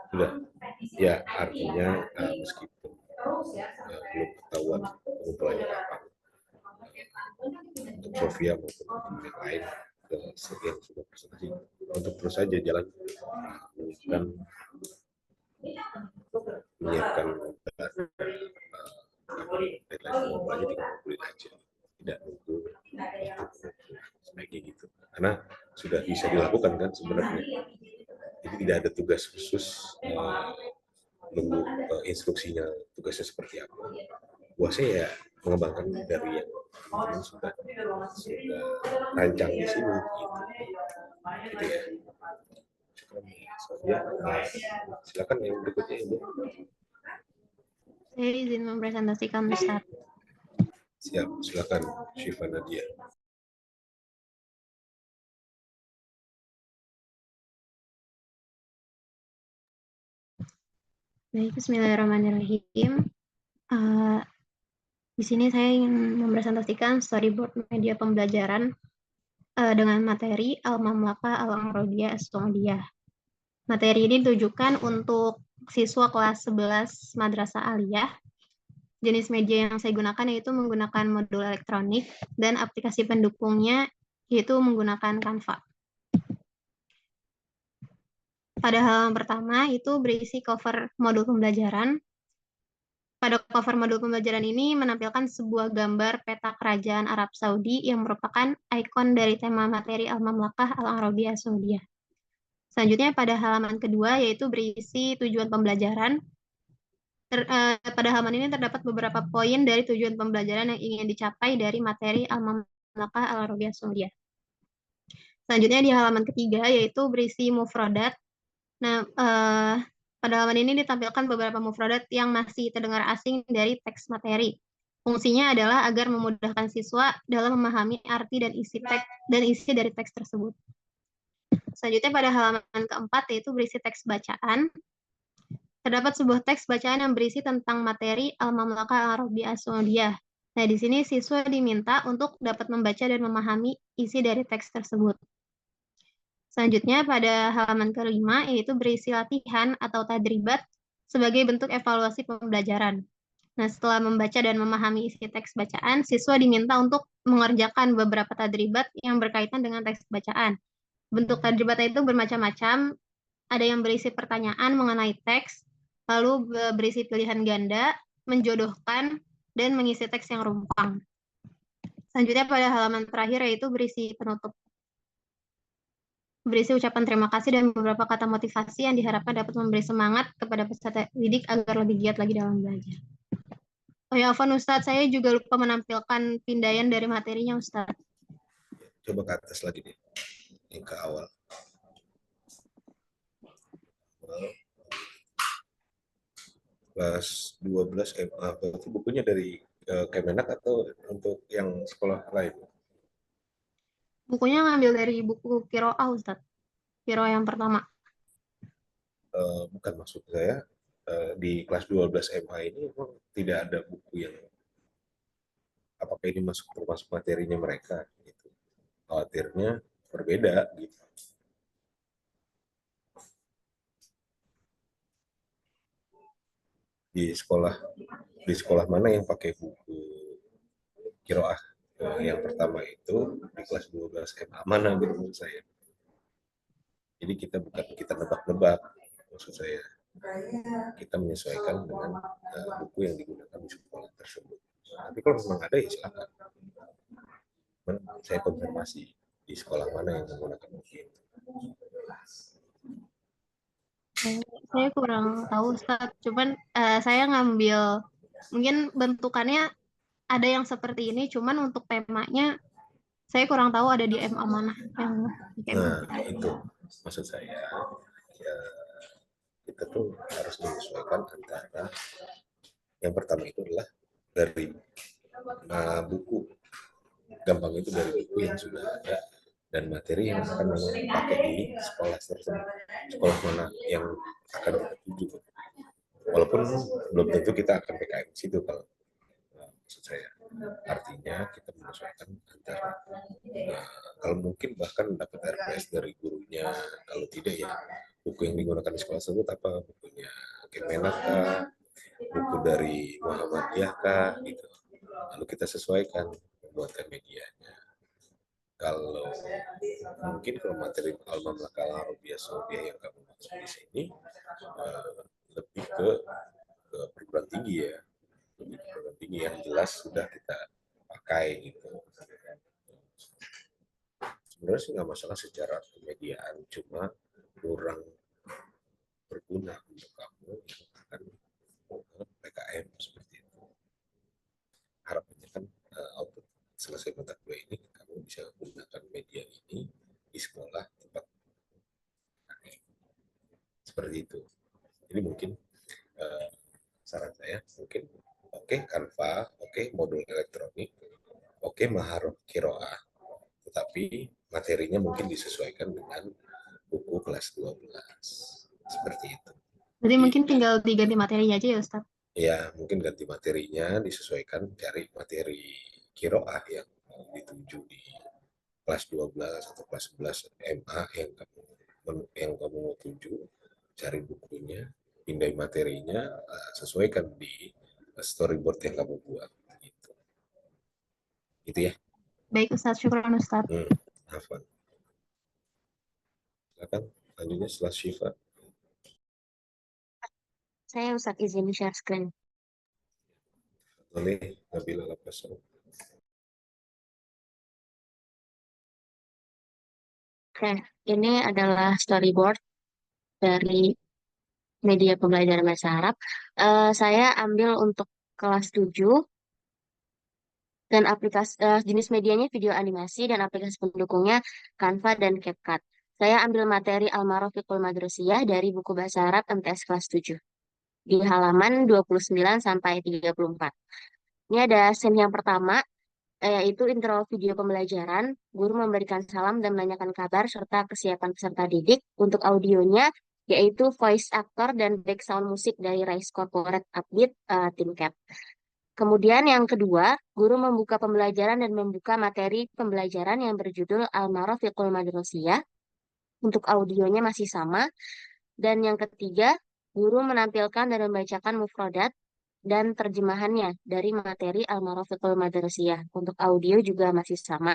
Sudah. Ya, artinya meskipun belum ketahuan pengumpulannya kapan, untuk Sofia maupun yang lain yang sudah presentasi, untuk terus saja jalan dan menyiapkan deadline pengumpulannya, tinggal ngumpulin aja, tidak nunggu sebaiknya gitu, karena sudah bisa dilakukan kan sebenarnya. Jadi tidak ada tugas khusus nunggu instruksinya tugasnya seperti apa. Buasnya ya mengembangkan dari yang teman-teman sudah rancang di sini gitu. Gitu ya. Ya, silakan yang berikutnya Ibu. Saya izin mempresentasikan Ustaz. Siap, silakan Syifa Nadia. Baik, Bismillahirrahmanirrahim. Di sini saya ingin mempresentasikan storyboard media pembelajaran dengan materi Al-Mamlakah Al-Arabiyah As-Saudiyah. Materi ini ditujukan untuk siswa kelas 11 Madrasah Aliyah. Jenis media yang saya gunakan yaitu menggunakan modul elektronik dan aplikasi pendukungnya yaitu menggunakan Canva. Pada halaman pertama itu berisi cover modul pembelajaran. Pada cover modul pembelajaran ini menampilkan sebuah gambar peta kerajaan Arab Saudi yang merupakan ikon dari tema materi Al-Mamlakah Al-Arabiyah Saudiyah. Selanjutnya pada halaman kedua yaitu berisi tujuan pembelajaran. Pada halaman ini terdapat beberapa poin dari tujuan pembelajaran yang ingin dicapai dari materi Al-Mamlakah Al-Arabiyah Saudiyah. Selanjutnya di halaman ketiga yaitu berisi mufradat. Nah, pada halaman ini ditampilkan beberapa mufradat yang masih terdengar asing dari teks materi. Fungsinya adalah agar memudahkan siswa dalam memahami arti dan isi dari teks tersebut. Selanjutnya pada halaman keempat yaitu berisi teks bacaan. Terdapat sebuah teks bacaan yang berisi tentang materi Al-Mamlakah Al-Arabiyah As-Saudiyah. Nah, di sini siswa diminta untuk dapat membaca dan memahami isi dari teks tersebut. Selanjutnya pada halaman kelima yaitu berisi latihan atau tadribat sebagai bentuk evaluasi pembelajaran. Nah, setelah membaca dan memahami isi teks bacaan, siswa diminta untuk mengerjakan beberapa tadribat yang berkaitan dengan teks bacaan. Bentuk tadribat itu bermacam-macam, ada yang berisi pertanyaan mengenai teks, lalu berisi pilihan ganda, menjodohkan, dan mengisi teks yang rumpang. Selanjutnya pada halaman terakhir yaitu berisi penutup. Berisi ucapan terima kasih dan beberapa kata motivasi yang diharapkan dapat memberi semangat kepada peserta didik agar lebih giat lagi dalam belajar. Oh ya, Afwan Ustadz, saya juga lupa menampilkan pindaian dari materinya Ustadz. Coba ke atas lagi deh, yang ke awal. Kelas 12 MA, itu bukunya dari Kemenak atau untuk yang sekolah lain? Bukunya ngambil dari buku Qiraah Ustadz. Qiraah yang pertama. Bukan, maksud saya di kelas 12 MA ini memang tidak ada buku yang apakah ini termasuk materinya mereka gitu. Khawatirnya berbeda gitu. Di sekolah mana yang pakai buku Qiraah yang pertama itu di kelas 12 MA mana gitu menurut saya. Jadi kita bukan kita nebak-nebak, maksud saya kita menyesuaikan dengan buku yang digunakan di sekolah tersebut. Tapi kalau memang ada ya silakan. Saya konfirmasi di sekolah mana yang menggunakan buku itu. Saya kurang tahu Ustaz, cuman saya ngambil mungkin bentukannya ada yang seperti ini, cuman untuk temanya saya kurang tahu ada di MA mana yang Nah, itu maksud saya ya, kita tuh harus menyesuaikan antara yang pertama itu adalah dari buku gampang itu dari buku yang sudah ada dan materi yang akan dipakai di sekolah tersebut, sekolah mana yang akan kita tuju. Walaupun belum tentu kita akan PKM situ kalau maksud saya. Artinya kita menyesuaikan antara kalau mungkin bahkan dapat RPS dari gurunya, kalau tidak ya buku yang digunakan di sekolah tersebut apa bukunya Kemenak kah, buku dari Muhammadiyah kah gitu. Lalu kita sesuaikan pembuatan medianya. Kalau mungkin kalau materi Al-Mamlakah Al-Arabiyah Saudiyah yang kamu maksud di sini lebih ke perguruan tinggi ya, lebih ke perguruan tinggi yang jelas sudah kita pakai gitu. Sebenarnya sih nggak masalah secara kemediaan, cuma kurang berguna untuk kamu yang akan PKM seperti itu. Harapannya kan output selesai mata kuliah ini kamu bisa menggunakan media ini di sekolah tempat seperti itu. Jadi mungkin saran saya mungkin Canva, modul elektronik, Maharov Qiraah, tetapi materinya mungkin disesuaikan dengan buku kelas 12 seperti itu. Berarti Jadi, mungkin tinggal diganti materinya aja ya Ustaz. ya mungkin ganti materinya, disesuaikan cari materi kiroah yang mau dituju di kelas 12 atau kelas 11 MA yang kamu mau tuju, cari bukunya, pindai materinya, sesuaikan di storyboard yang kamu buat. Gitu. Itu ya. Baik Ustaz, syukran Ustaz. Hafal. Silakan selanjutnya setelah Syifa. Saya Ustaz izin share screen. Boleh, Nabila Lapasan. Oke, ini adalah storyboard dari media pembelajaran bahasa Arab. Saya ambil untuk kelas 7 dan aplikasi jenis medianya video animasi dan aplikasi pendukungnya Canva dan CapCut. Saya ambil materi Al-Marafiqul Madrasiyah dari buku bahasa Arab MTS kelas 7 di halaman 29 sampai 34. Ini ada scene yang pertama, yaitu intro video pembelajaran. Guru memberikan salam dan menanyakan kabar serta kesiapan peserta didik. Untuk audionya, yaitu voice actor dan background musik dari Rise Corporate Upbeat Tim Cap. Kemudian yang kedua, guru membuka pembelajaran dan membuka materi pembelajaran yang berjudul Al-Marafiqul Madrasiyah. Untuk audionya masih sama. Dan yang ketiga, guru menampilkan dan membacakan mufradat dan terjemahannya dari materi Al-Marafiqul Madrasiyah. Untuk audio juga masih sama.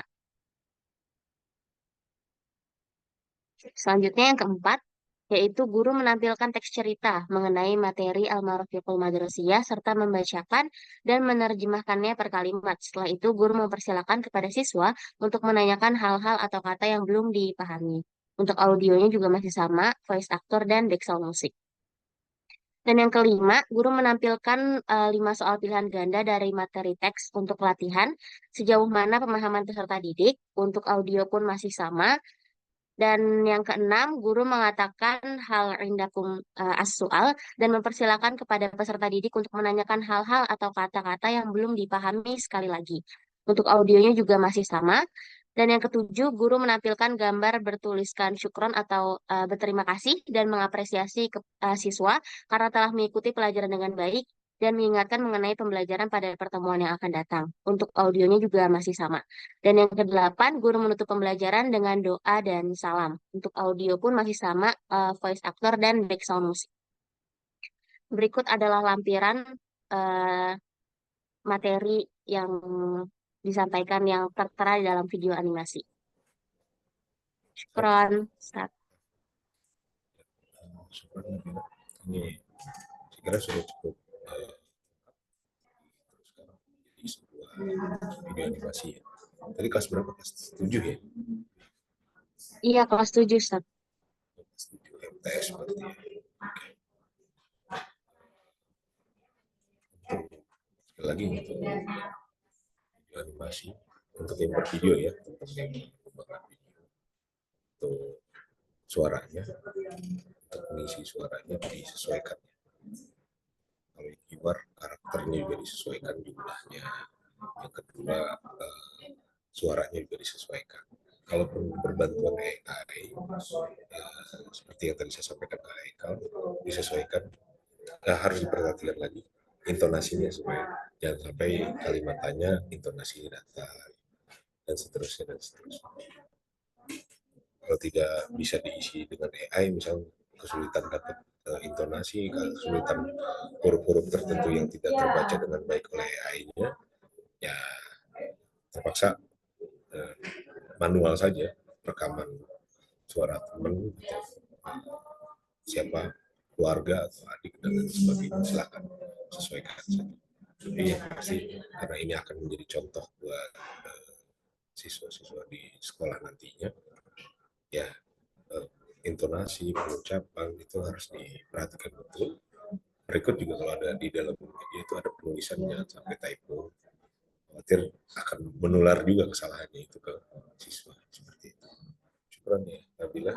Selanjutnya yang keempat, yaitu guru menampilkan teks cerita mengenai materi Al-Marafiqul Madrasiyah serta membacakan dan menerjemahkannya per kalimat. Setelah itu, guru mempersilakan kepada siswa untuk menanyakan hal-hal atau kata yang belum dipahami. Untuk audionya juga masih sama, voice actor dan background musik. Dan yang kelima, guru menampilkan 5 soal pilihan ganda dari materi teks untuk latihan, sejauh mana pemahaman peserta didik. Untuk audio pun masih sama. Dan yang keenam, guru mengatakan hal indakum as-soal dan mempersilakan kepada peserta didik untuk menanyakan hal-hal atau kata-kata yang belum dipahami sekali lagi. Untuk audionya juga masih sama. Dan yang ketujuh, guru menampilkan gambar bertuliskan syukron atau berterima kasih dan mengapresiasi siswa karena telah mengikuti pelajaran dengan baik dan mengingatkan mengenai pembelajaran pada pertemuan yang akan datang. Untuk audionya juga masih sama. Dan yang kedelapan, guru menutup pembelajaran dengan doa dan salam. Untuk audio pun masih sama, voice actor dan background musik. Berikut adalah lampiran materi yang disampaikan yang tertera di dalam video animasi. Syukron, Ustaz. Ini saya kira sudah cukup jadi sebuah video animasi ya. Tadi kelas berapa? Kelas 7 ya? Iya, kelas 7, Ustaz. Kelas 7 MTS berarti ya. Sekali lagi untuk video animasi, untuk yang bervideo ya, untuk yang mengembangkan video, untuk suaranya, untuk mengisi suaranya disesuaikan. Kalau yang keyword, karakternya juga disesuaikan jumlahnya. Yang kedua, suaranya juga disesuaikan. Kalaupun berbantuan AI, seperti yang tadi saya sampaikan ke Haikal, disesuaikan, harus diperhatikan lagi intonasinya supaya jangan sampai kalimatannya intonasinya datar dan seterusnya dan seterusnya. Kalau tidak bisa diisi dengan AI, misalnya kesulitan dapat intonasi, kesulitan huruf-huruf tertentu yang tidak terbaca dengan baik oleh AI-nya, ya terpaksa manual saja rekaman suara teman atau siapa keluarga atau adik dan lain sebagainya, silakan sesuaikan saja. Tapi yang pasti karena ini akan menjadi contoh buat siswa-siswa di sekolah nantinya, ya intonasi, pengucapan itu harus diperhatikan betul. Berikut juga kalau ada di dalam media itu ada penulisannya sampai typo, khawatir akan menular juga kesalahannya itu ke siswa seperti itu. Syukran ya, Nabila.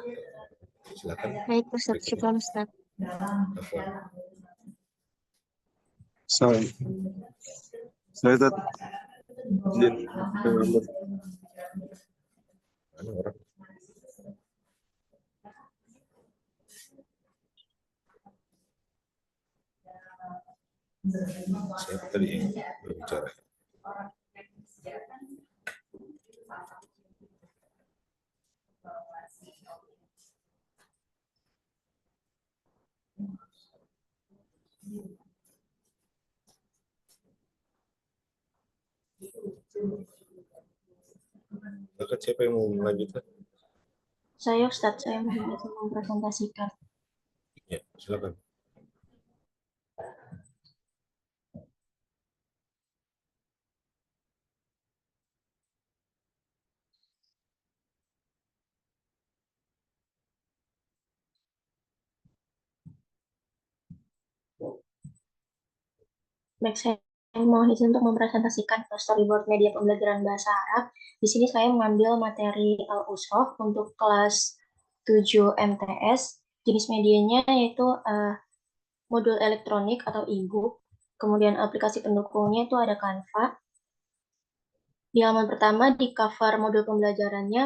Silakan. Baik, Ustaz. Syukran, Ustaz. Saya Ustaz. Mana orang? Siapa tadi yang berbicara? Silakan, siapa yang mau melanjutkan? Saya Ustadz, saya mau mempresentasikan. Ya, silakan. Baik, saya mohon izin untuk mempresentasikan storyboard media pembelajaran bahasa Arab. Di sini saya mengambil materi Al-Usroh untuk kelas 7 MTS. Jenis medianya yaitu modul elektronik atau e-book. Kemudian aplikasi pendukungnya itu ada Canva. Di halaman pertama di cover modul pembelajarannya,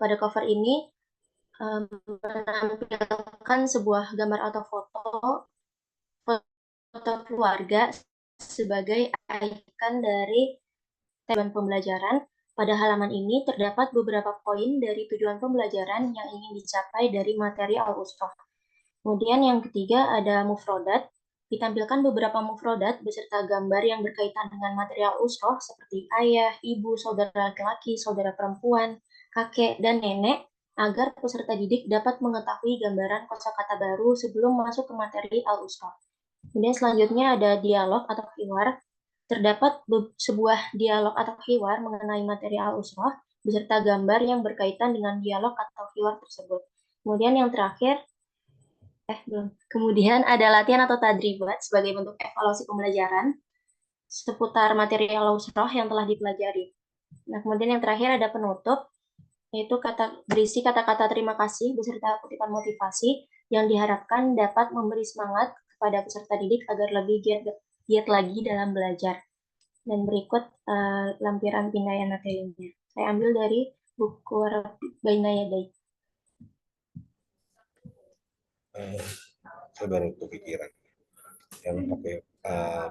pada cover ini menampilkan sebuah gambar atau foto keluarga sebagai ikon dari tujuan pembelajaran. Pada halaman ini terdapat beberapa poin dari tujuan pembelajaran yang ingin dicapai dari materi Al-Usroh. Kemudian yang ketiga ada mufrodat. Ditampilkan beberapa mufrodat beserta gambar yang berkaitan dengan material usroh seperti ayah, ibu, saudara laki-laki, saudara perempuan, kakek, dan nenek agar peserta didik dapat mengetahui gambaran kosakata baru sebelum masuk ke materi al-usroh. Kemudian selanjutnya ada dialog atau hiwar. Terdapat sebuah dialog atau hiwar mengenai materi al-usroh beserta gambar yang berkaitan dengan dialog atau hiwar tersebut. Kemudian yang terakhir belum. Kemudian ada latihan atau tadribat sebagai bentuk evaluasi pembelajaran seputar materi al-usroh yang telah dipelajari. Nah, kemudian yang terakhir ada penutup, yaitu berisi kata-kata terima kasih beserta kutipan motivasi yang diharapkan dapat memberi semangat kepada peserta didik agar lebih giat lagi dalam belajar. Dan berikut lampiran pindaian materinya. Saya ambil dari buku Baina Yadai. Saya baru kepikiran yang pakai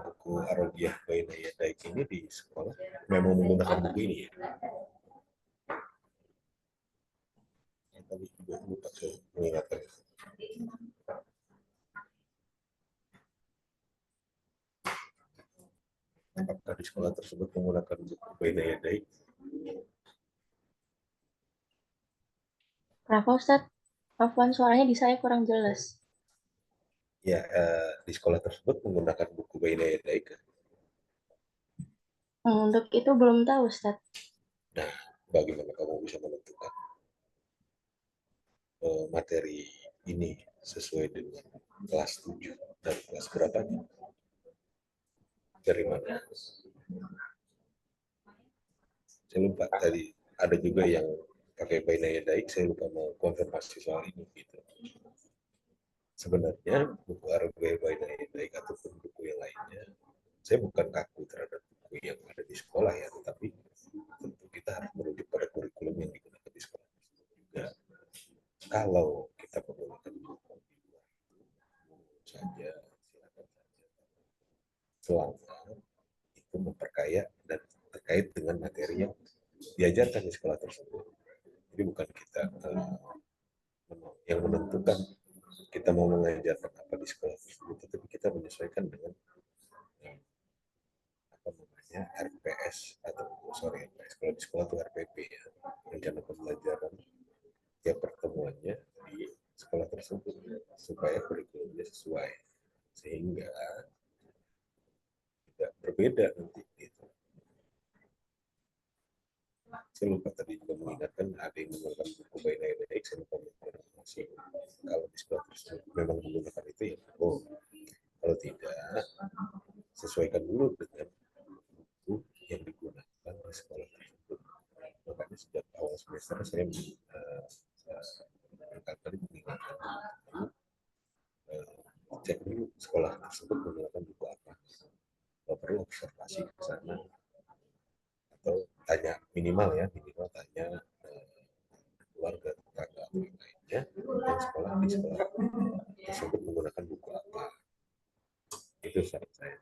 buku Arabiah Baina Yadaik ini di sekolah memang menggunakan buku ini ya. Tadi juga lupa saya mengingatkan. Apakah di sekolah tersebut menggunakan buku Baina Yadaik? Kenapa Ustadz? Afwan, suaranya di saya kurang jelas. Ya, di sekolah tersebut menggunakan buku Baina Yadaik. Untuk itu belum tahu, Ustadz. Nah, bagaimana kamu bisa menentukan materi ini sesuai dengan kelas 7 dan kelas berapanya? Dari mana? Saya lupa tadi ada juga yang pakai Baina Yadaik, saya lupa mau konfirmasi soal ini gitu. Sebenarnya buku Arabiah Baina Yadaik ataupun buku yang lainnya, saya bukan kaku terhadap buku yang ada di sekolah ya, tetapi tentu kita harus merujuk pada kurikulum yang digunakan di sekolah juga. Kalau kita menggunakan buku saja, silakan saja. Selama itu memperkaya dan terkait dengan materi yang diajarkan di sekolah tersebut. Jadi bukan kita yang menentukan kita mau mengajarkan apa di sekolah tersebut, tetapi kita menyesuaikan dengan apa namanya RPS atau RPS kalau di sekolah itu RPP ya, rencana pembelajaran tiap pertemuannya di sekolah tersebut supaya kurikulumnya sesuai sehingga tidak berbeda nanti gitu. Saya lupa tadi juga mengingatkan ada yang menggunakan buku Baina Yadaik, saya lupa menginformasi kalau di sekolah tersebut memang menggunakan itu ya kalau tidak sesuaikan dulu dengan buku yang digunakan di sekolah tersebut. Makanya sejak awal semester saya berkali-kali mengingatkan cek dulu sekolah tersebut menggunakan buku apa. Kalau perlu observasi ke sana atau tanya minimal tanya keluarga tetangga atau yang lainnya yang sekolah di sekolah tersebut menggunakan buku apa. Itu saran saya.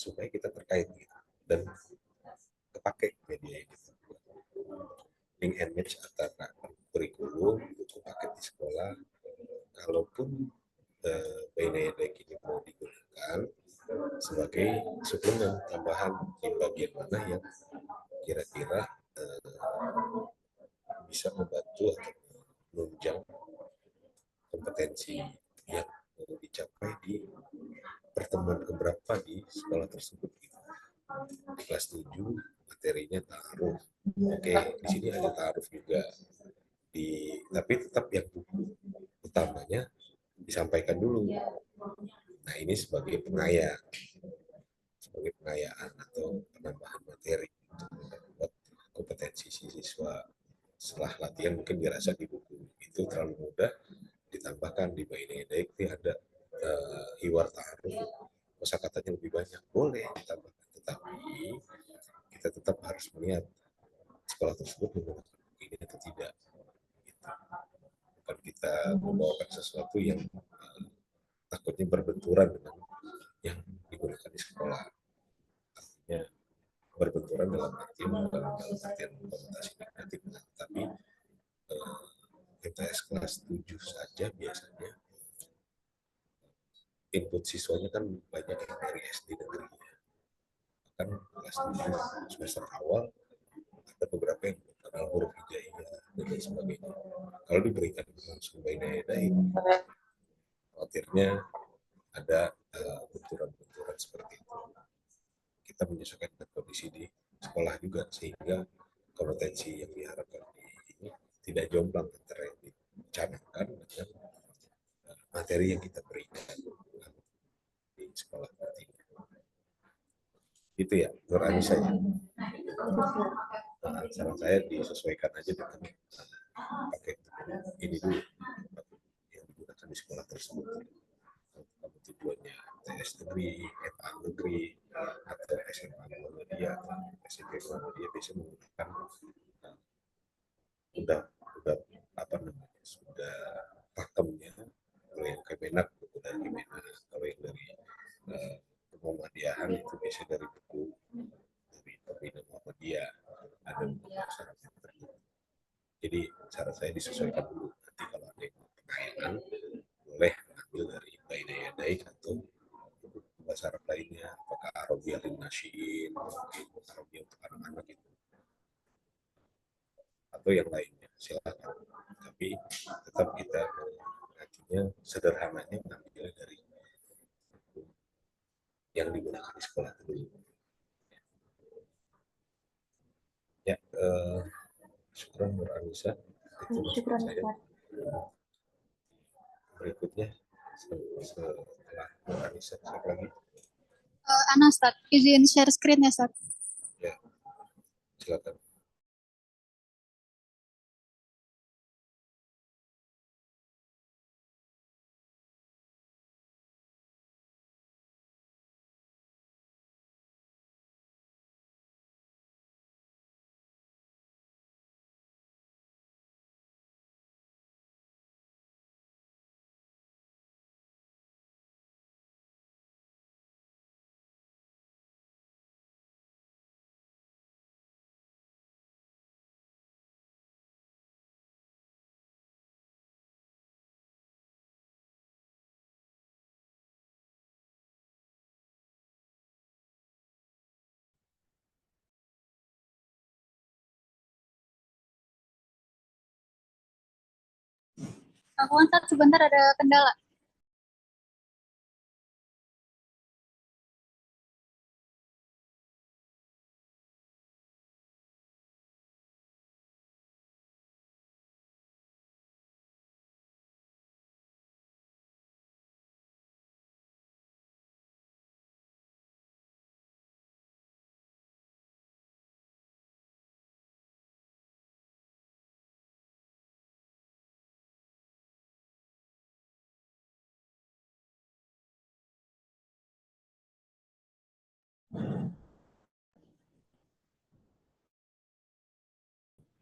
supaya kita terkait gitu. Dan kepake media gitu. Link and match antara kurikulum, buku paket di sekolah, kalaupun Bainedek ini mau digunakan sebagai suplemen tambahan di bagian mana yang kira-kira bisa membantu atau menunjang kompetensi yang dicapai di pertemuan keberapa di sekolah tersebut. Di kelas 7 materinya ta'aruf. Oke, di sini ada ta'aruf juga. Tapi tetap yang buku utamanya disampaikan dulu. Nah, ini sebagai pengayaan atau penambahan materi untuk membuat kompetensi siswa. Setelah latihan mungkin dirasa di buku itu terlalu mudah, ditambahkan di Bainedek itu ada hiwar ta'aruf, kosakatanya lebih banyak, boleh ditambahkan, tetapi kita tetap harus melihat sekolah tersebut menggunakan buku ini atau tidak. Bukan kita membawakan sesuatu yang takutnya berbenturan dengan yang digunakan di sekolah. Artinya berbenturan dalam artian bukan dalam artian konotasi negatif, tapi MTS kelas 7 saja biasanya input siswanya kan banyak yang dari SD negeri. Kan kelas 7 semester awal ada beberapa yang mengenal huruf hijaiyah dan lain sebagainya. Kalau diberikan langsung Bainedek, khawatirnya ada benturan-benturan seperti itu. Kita menyesuaikan kondisi di sekolah juga sehingga kompetensi yang diharapkan ini tidak jomplang antara yang dicanangkan dengan materi yang kita berikan di sekolah nanti. Itu ya, Nur Anissa ya. Saran saya disesuaikan aja dengan pakai ini dulu yang digunakan di sekolah tersebut. Kalau tujuannya TS negeri, FA negeri, atau SMA Muhammadiyah, atau SMP Muhammadiyah bisa menggunakan sudah pakemnya. Kalau yang Kemenak buku dari Kemenak, kalau yang dari Muhammadiyahan itu biasanya dari buku dari Pembina Muhammadiyah, ada buku masyarakat tertentu. Jadi cara saya disesuaikan dulu. Nanti kalau ada yang pengayaan boleh ambil dari Bainedek atau bahasa Arab lainnya, apakah Arabia lin Nasyiin, Arabia untuk anak-anak itu, atau yang lainnya, silakan. Tapi tetap kita mengajinya sederhananya mengambil dari yang digunakan di sekolah dulu. Ya, syukran Nur Anissa. Itu Syukran, saya. Ustaz. Berikutnya setelah Nur Anissa, siapa lagi? Ana, Ustaz, izin share screen ya, Ustaz. Ya, silakan. Aku Ustaz, sebentar ada kendala.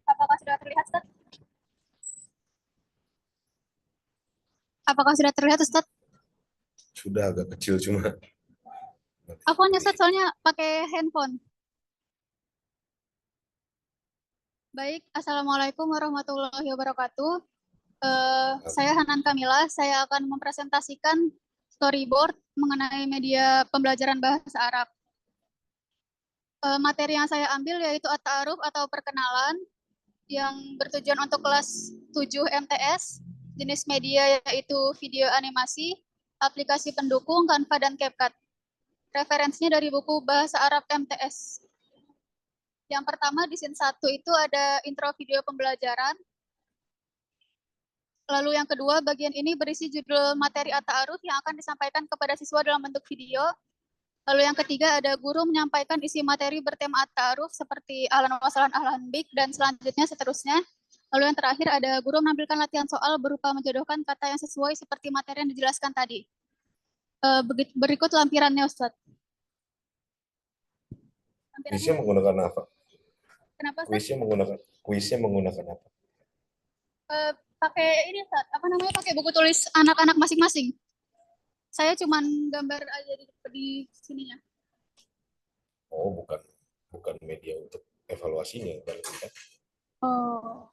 Apakah sudah terlihat, Ustaz? Apakah sudah terlihat, Ustaz? Sudah agak kecil cuma Aku nyeset soalnya pakai handphone. Baik, Assalamualaikum warahmatullahi wabarakatuh. Saya Hanan Kamila, saya akan mempresentasikan storyboard mengenai media pembelajaran bahasa Arab. Materi yang saya ambil yaitu at-ta'aruf atau perkenalan yang bertujuan untuk kelas 7 MTS, jenis media yaitu video animasi, aplikasi pendukung, Canva, dan CapCut. Referensinya dari buku Bahasa Arab MTS. Yang pertama di scene 1 itu ada intro video pembelajaran. Lalu yang kedua, bagian ini berisi judul materi at-ta'aruf yang akan disampaikan kepada siswa dalam bentuk video. Lalu yang ketiga ada guru menyampaikan isi materi bertema at-ta'aruf seperti ahlan wa sahlan, ahlan bik, dan selanjutnya seterusnya. Lalu yang terakhir ada guru menampilkan latihan soal berupa menjodohkan kata yang sesuai seperti materi yang dijelaskan tadi. Berikut lampirannya, Ustadz. Kuisnya menggunakan apa? Kenapa, Ustadz? Kuisnya menggunakan apa? Pakai ini, Ustadz. Apa namanya? Pakai buku tulis anak-anak masing-masing. Saya cuman gambar aja di sininya. Oh, bukan media untuk evaluasinya, kan? Oh.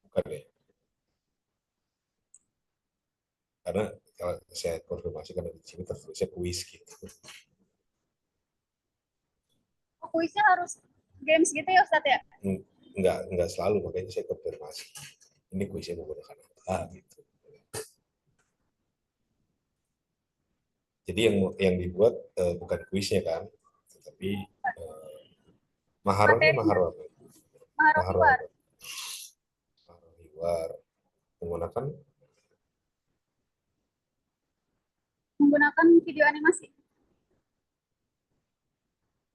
Bukan ya? Karena kalau saya konfirmasi karena di sini tertulisnya kuis gitu. Oh, kuisnya harus games gitu ya, Ustadz ya? Enggak selalu, makanya saya konfirmasi. Ini kuisnya menggunakan apa gitu. Jadi yang dibuat bukan kuisnya kan, tapi maharnya mahar hiwar menggunakan video animasi.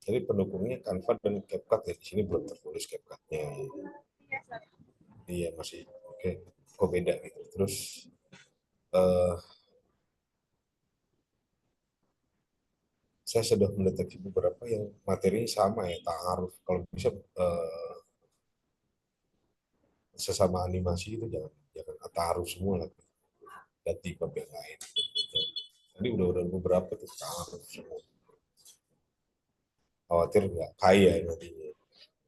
Jadi pendukungnya Canva dan CapCut ya. Di sini belum tertulis CapCut-nya. Iya masih oke. Kok beda gitu. Terus saya sudah mendeteksi beberapa yang materinya sama ya, ta'aruf. Kalau bisa sesama animasi itu jangan ta'aruf semua lah. Ganti bab yang lain. Jadi udah beberapa tuh ta'aruf semua. Khawatir nggak kaya nantinya.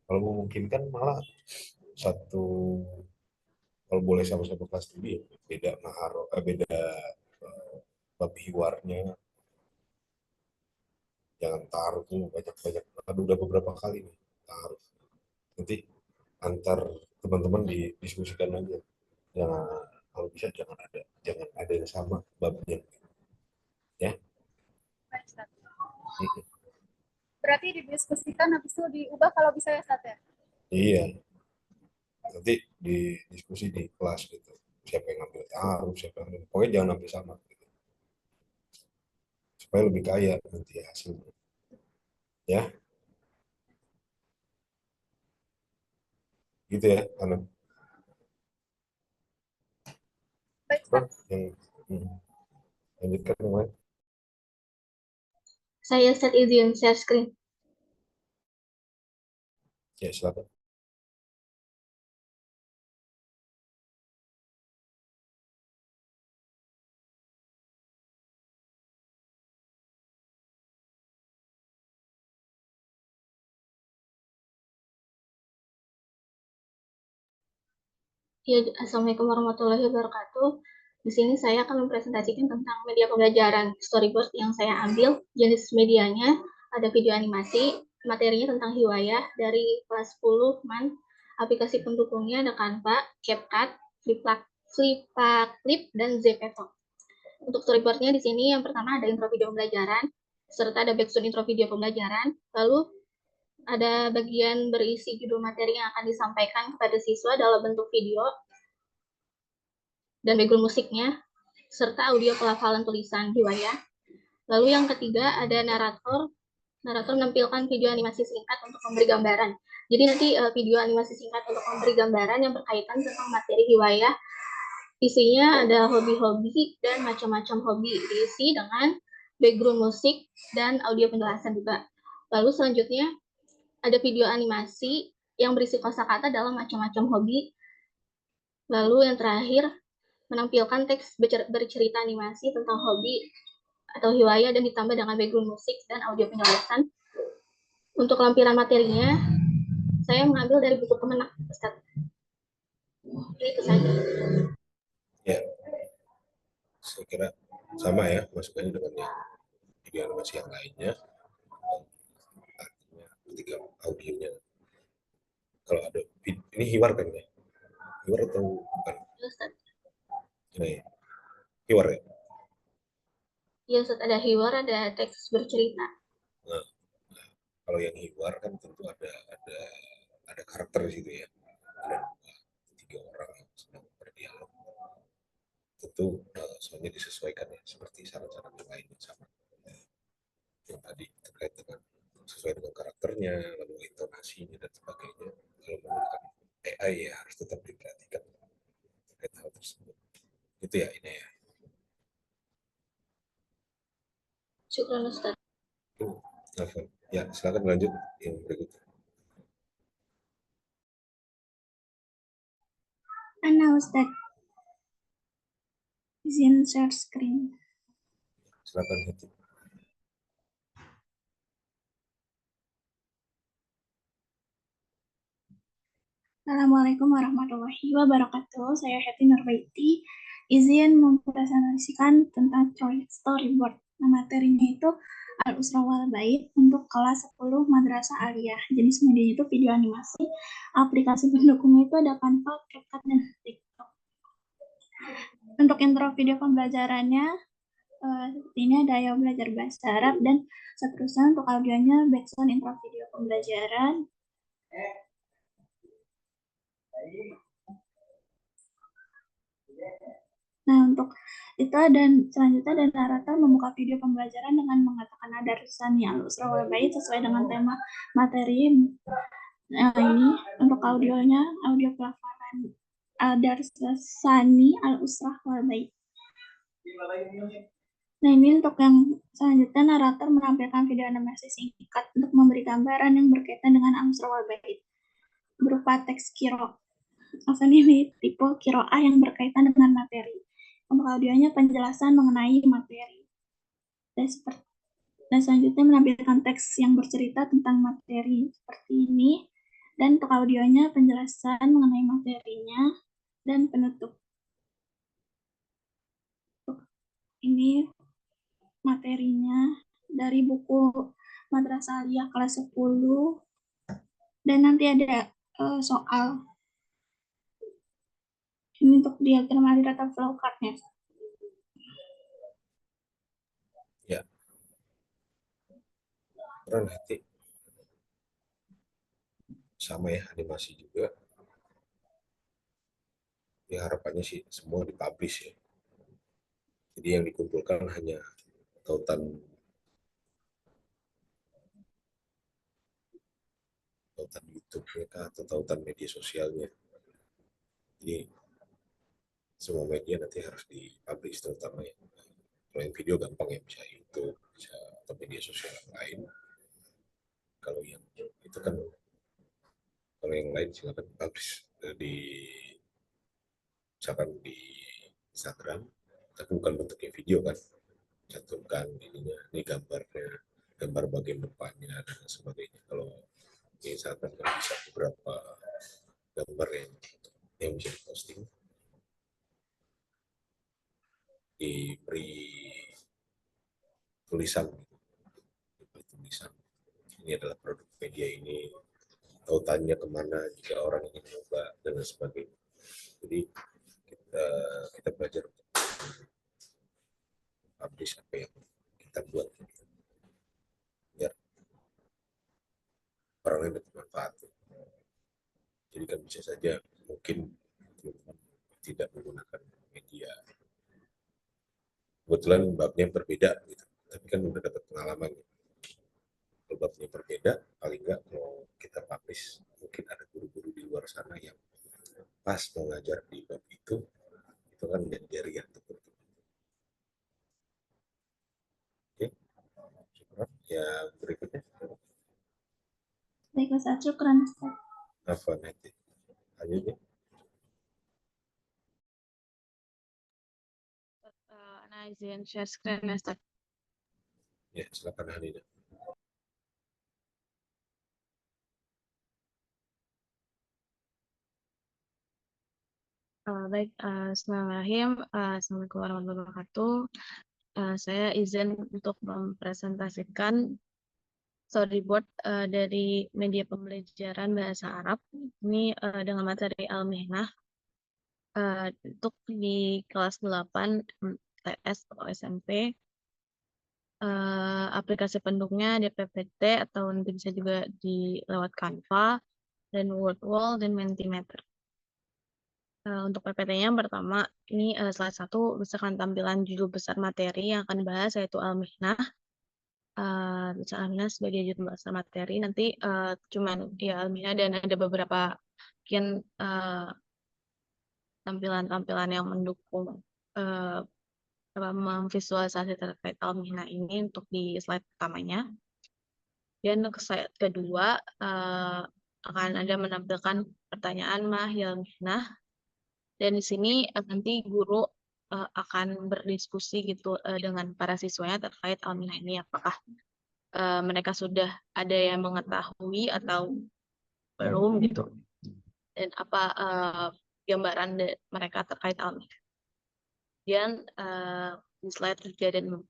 Kalau memungkinkan malah kalau boleh sama-sama kelas studi ya, beda beda bab hiwarnya. Jangan taruh tuh banyak-banyak. Udah beberapa kali nih taruh. Nanti antar teman-teman didiskusikan aja. Kalau bisa jangan ada yang sama babnya. Ya. Berarti didiskusikan habis itu diubah kalau bisa ya, Ustadz ya? Iya. Nanti didiskusi di kelas gitu. Siapa yang ngambil taruh, siapa yang ngambil. Pokoknya jangan ambil sama. Gitu. Supaya lebih kaya nanti hasilnya. Ya. Gitu ya, Anan. Baik, lanjutkan yang lain. Saya set izin share screen. Ya, silakan. Ya, Assalamualaikum warahmatullahi wabarakatuh. Di sini saya akan mempresentasikan tentang media pembelajaran storyboard yang saya ambil. Jenis medianya ada video animasi, materinya tentang hiwayah dari kelas 10 MAN. Aplikasi pendukungnya ada Canva, CapCut, Flippa-Clip, dan Zepeto. Untuk storyboardnya di sini yang pertama ada intro video pembelajaran, serta ada background intro video pembelajaran. Lalu ada bagian berisi judul materi yang akan disampaikan kepada siswa dalam bentuk video dan background musiknya, serta audio pelafalan tulisan hiwayah. Lalu yang ketiga ada narator menampilkan video animasi singkat untuk memberi gambaran. Jadi nanti video animasi singkat untuk memberi gambaran yang berkaitan tentang materi hiwayah. Isinya ada hobi-hobi dan macam-macam hobi, diisi dengan background musik dan audio penjelasan juga. Lalu selanjutnya ada video animasi yang berisi kosakata dalam macam-macam hobi. Lalu yang terakhir menampilkan teks bercerita animasi tentang hobi atau hiwaya dan ditambah dengan background musik dan audio penjelasan. Untuk lampiran materinya, saya mengambil dari buku Kemenak, Ustaz. Itu saja. Ya, saya kira sama ya masukannya dengan yang video animasi yang lainnya. Artinya ketika audionya, kalau ada ini hiwar kan ya? Hiwar atau bukan? Ustaz. Ini hiwar ya? Iya, Ustaz, ada hiwar, ada teks bercerita. Nah, kalau yang hiwar kan tentu ada karakter di situ ya. Ada 2, 3 orang yang sedang berdialog. Tentu soalnya disesuaikan ya, seperti saran-saran yang lain yang sama. Yang tadi terkait dengan sesuai dengan karakternya, lalu intonasinya dan sebagainya. Kalau menggunakan AI ya harus tetap diperhatikan terkait hal tersebut. Itu ya ini ya. Syukran, Ustaz. Ya, silakan lanjut yang berikutnya. Ana Ustaz, izin share screen. Silakan Hiti. Assalamualaikum warahmatullahi wabarakatuh. Saya Heti Nurbaiti. Izin mempresentasikan tentang storyboard. Nah, materinya itu Al-Usra wal Bait untuk kelas 10 Madrasah Aliyah. Jenis medianya itu video animasi. Aplikasi pendukungnya itu ada Canva, CapCut, dan TikTok. Untuk intro video pembelajarannya, ini ada Ayo Belajar Bahasa Arab, dan seterusnya untuk audionya backsound intro video pembelajaran. Nah, untuk itu dan selanjutnya ada narator membuka video pembelajaran dengan mengatakan Adarsani Al-Usra wal Bait sesuai dengan tema materi. Nah, ini untuk audionya, audio pelafalan Adarsani Al-Usra wal Bait. Nah, ini untuk yang selanjutnya narator menampilkan video animasi singkat untuk memberi gambaran yang berkaitan dengan Al-Usra wal Bait berupa teks kiro. Ini tipe kiroah yang berkaitan dengan materi. Untuk audionya penjelasan mengenai materi. Dan selanjutnya menampilkan teks yang bercerita tentang materi seperti ini. Dan untuk audionya penjelasan mengenai materinya dan penutup. Ini materinya dari buku Madrasah Aliyah kelas 10. Dan nanti ada soal. Ini untuk diagram aliran atau flowchartnya. Ya. Keren Heti. Sama ya, animasi juga. Ya harapannya sih semua dipublish ya. Jadi yang dikumpulkan hanya tautan YouTube-nya atau tautan media sosialnya. Jadi semua media nanti harus dipublish terutama ya. Kalau yang video gampang ya, bisa YouTube, bisa atau media sosial yang lain. Kalau yang itu kan, kalau yang lain silakan publish misalkan di Instagram, tapi bukan bentuknya video kan, cantumkan ininya, ini gambarnya, gambar bagian depannya dan sebagainya. Kalau misalkan kan bisa beberapa gambar yang bisa diposting, diberi tulisan, ini adalah produk media ini, tautannya kemana jika orang ingin mencoba dan sebagainya. Jadi kita belajar untuk publish apa yang kita buat biar orang lain dapat manfaat. Jadi kan bisa saja mungkin tidak menggunakan media, kebetulan babnya berbeda gitu, tapi kan udah dapat pengalaman. Kalau babnya berbeda, paling nggak kalau kita publish, mungkin ada guru-guru di luar sana yang pas mengajar di bab itu kan menjadi jaringan untuk oke. Yang berikutnya. Baik, Ustaz. Syukran. Apa nanti? Lanjut ya. Nah, izin share screen ya, Ustaz. Ya, silakan Hanina. Baik, Bismillahirrahmanirrahim. Assalamualaikum warahmatullahi wabarakatuh. Saya izin untuk mempresentasikan storyboard dari media pembelajaran bahasa Arab. Ini dengan materi Al-Mihnah untuk di kelas 8 TS atau SMP. Aplikasi penduknya DPPT atau nanti bisa juga di lewat Canva dan Wordwall dan Mentimeter. Untuk PPT-nya yang pertama, ini slide 1 berdasarkan tampilan judul besar materi yang akan dibahas yaitu Al-Mihnah. Al-Mihnah sebagai judul besar materi, nanti cuman ya Al-Mihnah dan ada beberapa mungkin tampilan-tampilan yang mendukung memvisualisasi terkait Al-Mihnah ini untuk di slide pertamanya. Dan ke slide kedua akan ada menampilkan pertanyaan Al-Mihnah. Dan di sini nanti guru akan berdiskusi gitu dengan para siswanya terkait Al-Mihnah ini, apakah mereka sudah ada yang mengetahui atau belum gitu, dan apa gambaran mereka terkait Al-Mihnah. Dan di slide 3 dan 4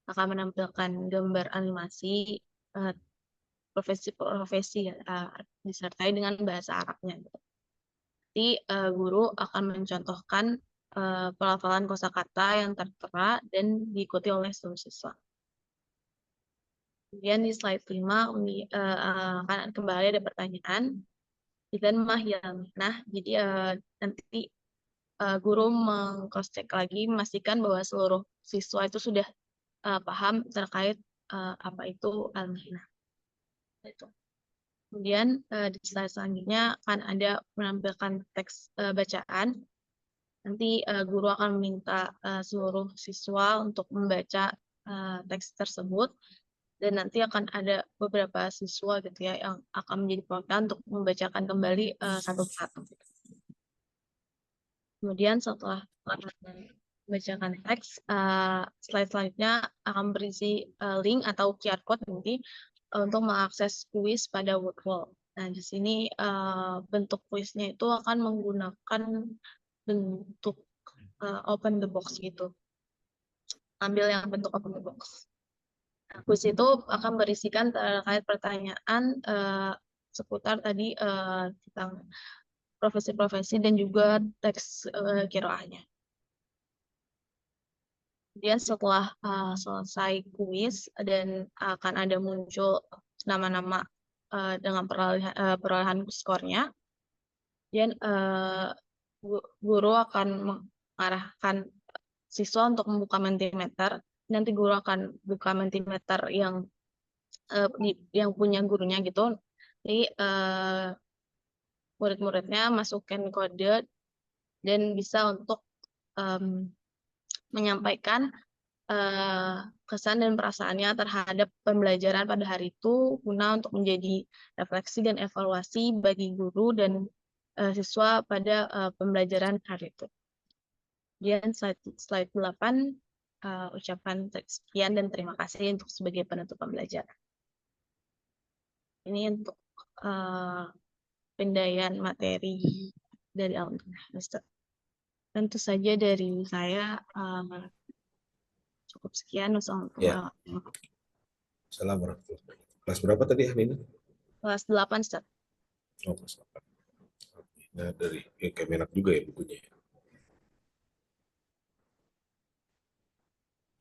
akan menampilkan gambar animasi profesi-profesi disertai dengan bahasa Arabnya gitu. Nanti guru akan mencontohkan pelafalan kosakata yang tertera dan diikuti oleh seluruh siswa. Kemudian di slide 5 akan kembali ada pertanyaan. Dan Nah, jadi nanti guru meng-cross-check lagi, memastikan bahwa seluruh siswa itu sudah paham terkait apa itu Al-Mihnah. Itu. Kemudian di slide selanjutnya akan ada menampilkan teks bacaan. Nanti guru akan meminta seluruh siswa untuk membaca teks tersebut, dan nanti akan ada beberapa siswa gitu ya yang akan menjadi perwakilan untuk membacakan kembali satu persatu. Kemudian setelah membacakan teks, slide selanjutnya akan berisi link atau QR code nanti untuk mengakses kuis pada Wordwall. Nah, di sini bentuk kuisnya itu akan menggunakan bentuk open the box gitu. Ambil yang bentuk open the box. Nah, kuis itu akan berisikan terkait pertanyaan seputar tadi tentang profesi-profesi dan juga teks qiraahnya. Kemudian setelah selesai kuis dan akan ada muncul nama-nama dengan perolehan skornya, dan guru akan mengarahkan siswa untuk membuka Mentimeter. Nanti guru akan buka Mentimeter yang punya gurunya gitu. Jadi murid-muridnya masukkan kode dan bisa untuk menyampaikan kesan dan perasaannya terhadap pembelajaran pada hari itu guna untuk menjadi refleksi dan evaluasi bagi guru dan siswa pada pembelajaran hari itu. Kemudian slide 8 ucapan sekian dan terima kasih untuk sebagai penutup pembelajaran. Ini untuk pendayaan materi dari Al-Mihnah. Tentu saja dari saya cukup sekian. Ya. Salam warahmatullahi wabarakatuh. Kelas berapa tadi Hanina? Kelas 8, Ustaz. Oh, kelas 8. Nah, dari Kemenak juga ya bukunya.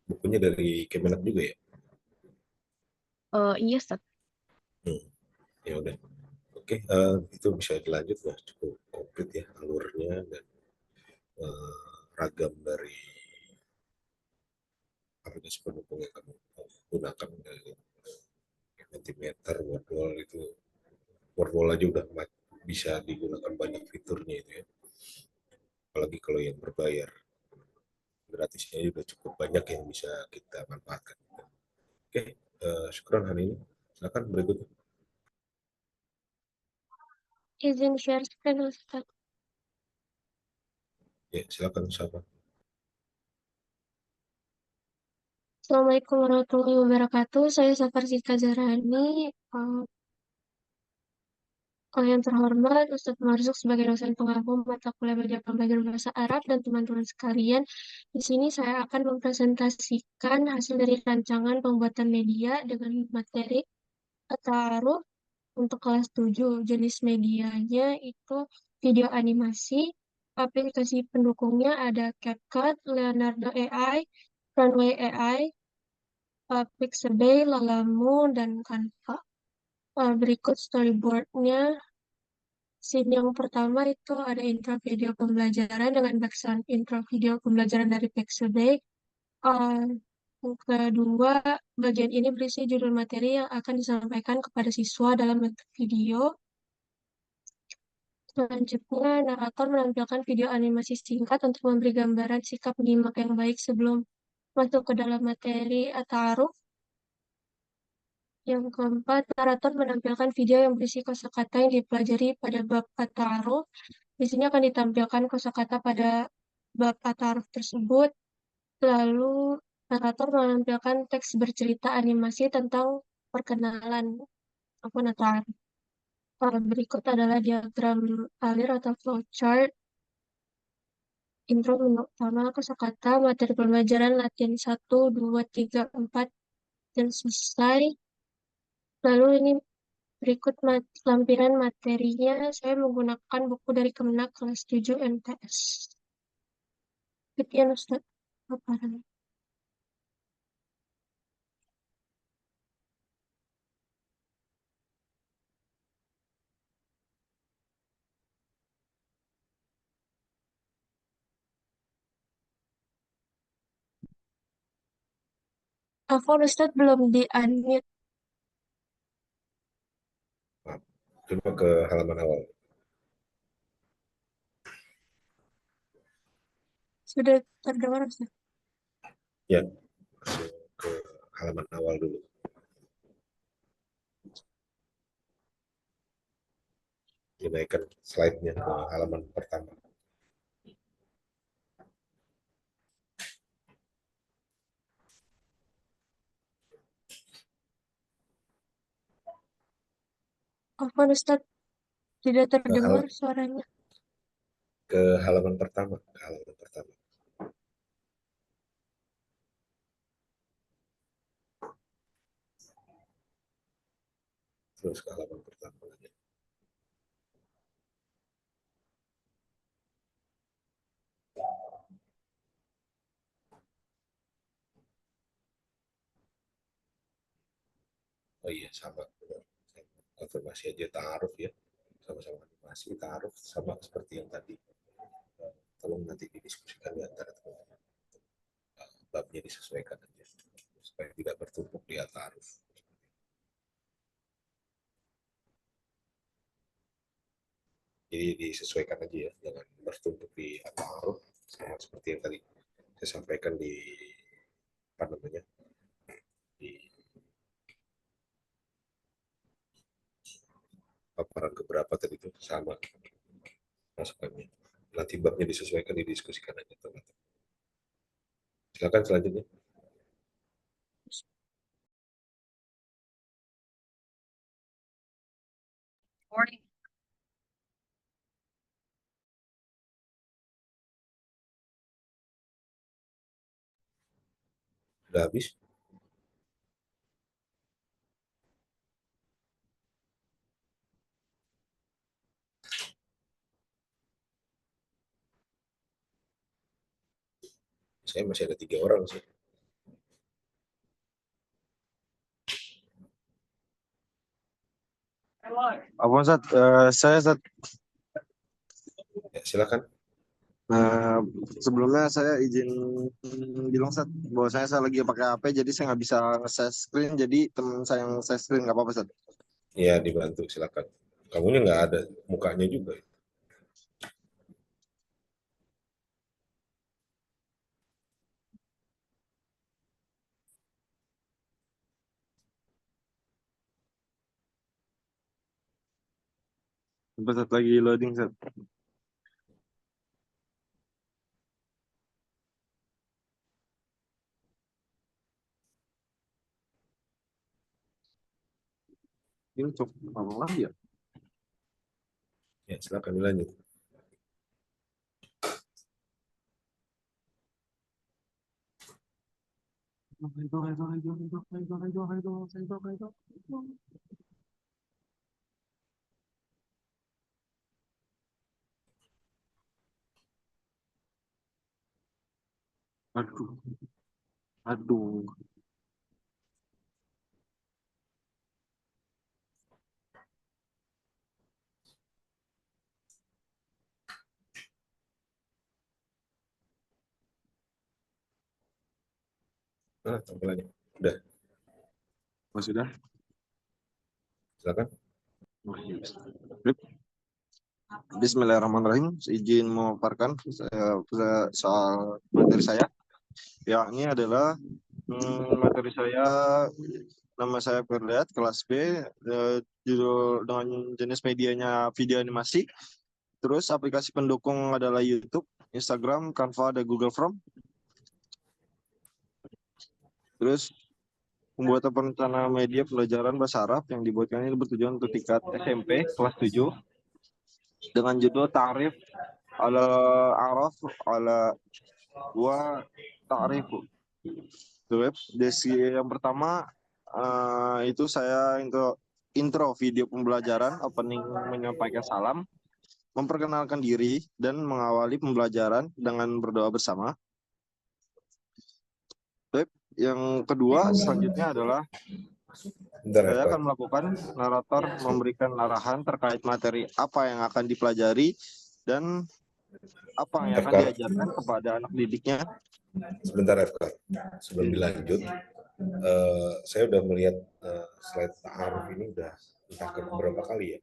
Bukunya dari Kemenak juga ya? Iya, Ustaz. Ya udah. Oke, itu bisa dilanjut lah, cukup komplit ya alurnya dan ragam dari aplikasi pendukung yang kamu gunakan dari Mentimeter, Wordwall itu. Wordwall aja udah bisa digunakan banyak fiturnya itu ya. Apalagi kalau yang berbayar. Gratisnya juga cukup banyak yang bisa kita manfaatkan. Oke, syukuran hari ini. Silakan berikutnya. Izin share screen, Ustaz. Ya, silakan siapa. Assalamualaikum warahmatullahi wabarakatuh. Saya Safar Sika Zarani. Yang terhormat, Ustadz Marzuk sebagai dosen pengampu mata kuliah media pembelajaran bahasa Arab dan teman-teman sekalian. Di sini saya akan mempresentasikan hasil dari rancangan pembuatan media dengan materi At-Ta'aruf untuk kelas 7. Jenis medianya itu video animasi. Aplikasi pendukungnya ada CapCut, Leonardo AI, Runway AI, Pixabay, Lalamu, dan Canva. Berikut storyboardnya. Scene yang pertama itu ada intro video pembelajaran dengan background intro video pembelajaran dari Pixabay. Yang kedua, bagian ini berisi judul materi yang akan disampaikan kepada siswa dalam bentuk video. Selanjutnya, narator menampilkan video animasi singkat untuk memberi gambaran sikap menyimak yang baik sebelum masuk ke dalam materi atau Yang keempat, narator menampilkan video yang berisi kosakata yang dipelajari pada bab at-ta'aruf. Di sini akan ditampilkan kosakata pada bab at-ta'aruf tersebut. Lalu, narator menampilkan teks bercerita animasi tentang perkenalan akun at-ta'aruf. Berikut adalah diagram alir atau flowchart. Intro menu utama, kosakata, materi pembelajaran latihan 1, 2, 3, 4, dan selesai. Lalu ini berikut lampiran materinya. Saya menggunakan buku dari Kemenak kelas 7 MTS. Sekian Ustaz paparan. Afwan Ustaz belum di-unmute. Coba ke halaman awal. Sudah terdengar Ustaz? Ya, masuk ke halaman awal dulu. Dinaikkan slide-nya ke halaman pertama. Afwan Ustaz tidak terdengar suaranya. Ke halaman pertama. Ke halaman pertama. Terus ke halaman pertama lagi. Oh iya, sama. Konfirmasi aja ta'aruf ya. Sama-sama animasi ta'aruf sama seperti yang tadi. Tolong nanti didiskusikan di antara teman-teman. Babnya disesuaikan aja supaya tidak bertumpuk di ta'aruf. Jadi disesuaikan aja ya, jangan bertumpuk di ta'aruf sama seperti yang tadi saya sampaikan di apa namanya di paparan keberapa tadi itu sama masukannya. Nanti babnya disesuaikan, didiskusikan aja teman-teman. Silakan selanjutnya. Sudah habis? Saya masih ada 3 orang sih. Apa Ustaz? Saya Ustaz. Ya, silakan. Sebelumnya saya izin bilang Ustaz bahwa saya lagi pakai HP jadi saya nggak bisa nge-share screen, jadi teman saya yang share screen, nggak apa-apa Ustaz? Ya, dibantu silakan. Kamunya nggak ada mukanya juga. Ustaz lagi loading Ustaz. Ini cukup lama lagi ya. Ya, silakan dilanjut. Aduh, aduh. Mana tampilannya? Udah, Mas sudah? silakan. Bismillahirrahmanirrahim. Izin memaparkan soal materi saya. Ya, ini adalah materi saya. Nama saya Ferdiat, kelas B. Judul dengan jenis medianya video animasi. Terus aplikasi pendukung adalah YouTube, Instagram, Canva, dan Google Form. Terus pembuatan perencana media pelajaran bahasa Arab yang dibuatkan ini bertujuan untuk tingkat SMP kelas 7 dengan judul Ta'rif ala Araf ala wa Ta'rif. Yang pertama itu saya intro video pembelajaran, opening menyampaikan salam, memperkenalkan diri, dan mengawali pembelajaran dengan berdoa bersama. Yang kedua selanjutnya adalah saya akan melakukan narator memberikan arahan terkait materi apa yang akan dipelajari dan apa yang akan diajarkan kepada anak didiknya. Sebentar FK, sebelum dilanjut, saya udah melihat slide ta'aruf ini udah entah beberapa kali ya,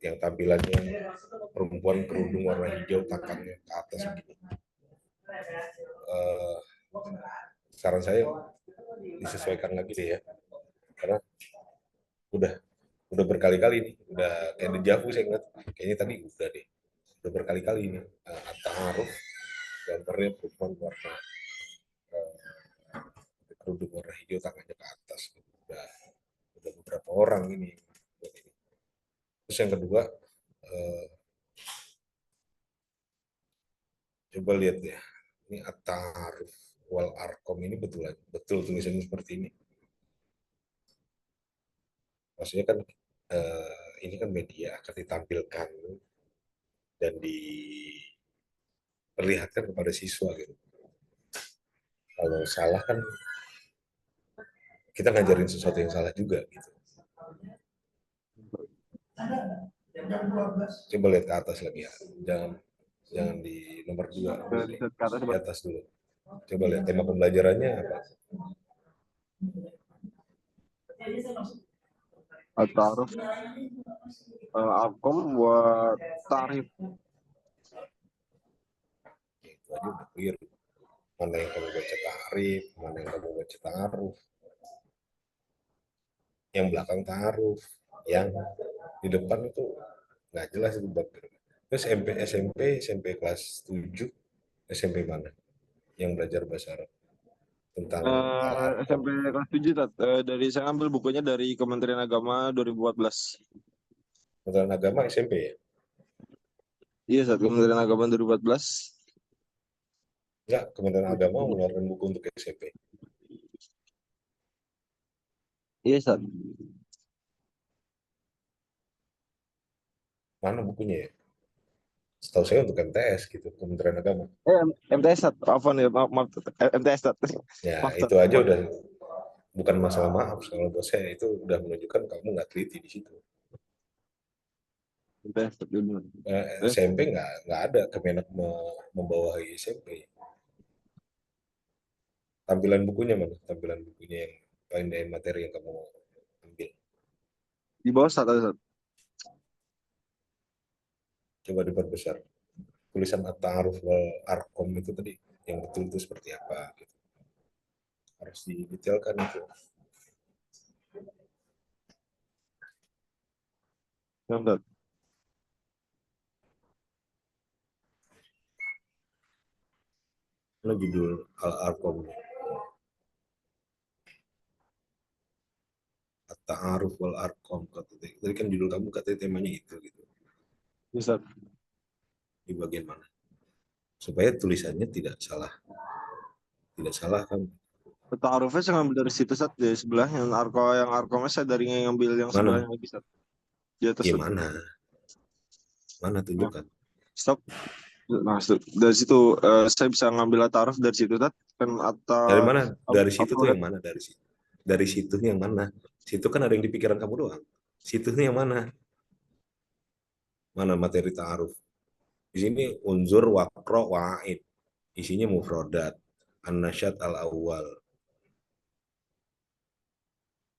yang tampilannya perempuan kerudung warna hijau tangannya ke atas begini. Saran saya disesuaikan lagi deh ya, karena udah berkali-kali nih, udah kayak dejavu saya ingat, kayaknya tadi udah deh, udah berkali-kali ini ta'aruf gambarnya perempuan warna kerudung warna hijau tangannya ke atas, udah beberapa orang ini. Terus yang kedua, coba lihat ya, ini at-ta'aruf wal arkom ini betul tulisannya seperti ini. Maksudnya kan ini kan media akan ditampilkan dan diperlihatkan kepada siswa gitu. Kalau salah kan kita ngajarin sesuatu yang salah juga gitu. Coba lihat ke atas lagi ya, jangan di nomor 2, di atas dulu. Coba lihat tema pembelajarannya apa. At-ta'aruf arkom wa ta'rif. Itu aja udah clear. Mana yang kamu baca ta'rif, mana yang kamu baca ta'aruf. Yang belakang ta'aruf, yang di depan itu nggak jelas itu bab. Terus SMP kelas 7, SMP mana yang belajar bahasa Arab tentang SMP kelas 7 dari saya ambil bukunya dari Kementerian Agama 2014. Kementerian Agama SMP ya? Iya, saat Kementerian Agama 2014. Enggak, Kementerian Agama mengeluarkan buku untuk SMP. Iya, saat. Mana bukunya ya? Setahu saya untuk MTS gitu, Kementerian Agama. MTS, apa nih? Maaf, MTS. Ya, itu aja udah bukan masalah maaf. Kalau buat saya itu udah menunjukkan kamu nggak teliti di situ. SMP nggak ada Kemenak membawahi SMP. Tampilan bukunya mana? Tampilan bukunya yang paling dari materi yang kamu ambil. Di bawah satu. Coba diperbesar. Tulisan at-ta'aruf wal arkom itu tadi yang betul itu seperti apa gitu. Harus didetailkan itu. Benar. Lo judul al-arkom. ta'aruf wal arqam. Tadi kan judul kamu katanya temanya itu gitu. Ustaz. Di bagian mana? Supaya tulisannya tidak salah. Tidak salah kan. Ta'arufnya saya ngambil dari situ, Ustaz, di sebelah yang arkomnya saya dari ngambil yang Mana? sebelahnya lagi, Ustaz. Di atas. Di Ustaz. mana? Mana tunjukkan. Stop. Nah, dari situ saya bisa ngambil ta'aruf dari situ, Ustaz. Kan atau Dari mana? Dari situ tuh yang mana? Dari situ. Dari situ yang mana? Situ kan ada yang di pikiran kamu doang. Situ yang mana? Mana materi ta'aruf? Di sini unzur, waqro, wa'id. Isinya mufrodat. An-nasyad al-awwal.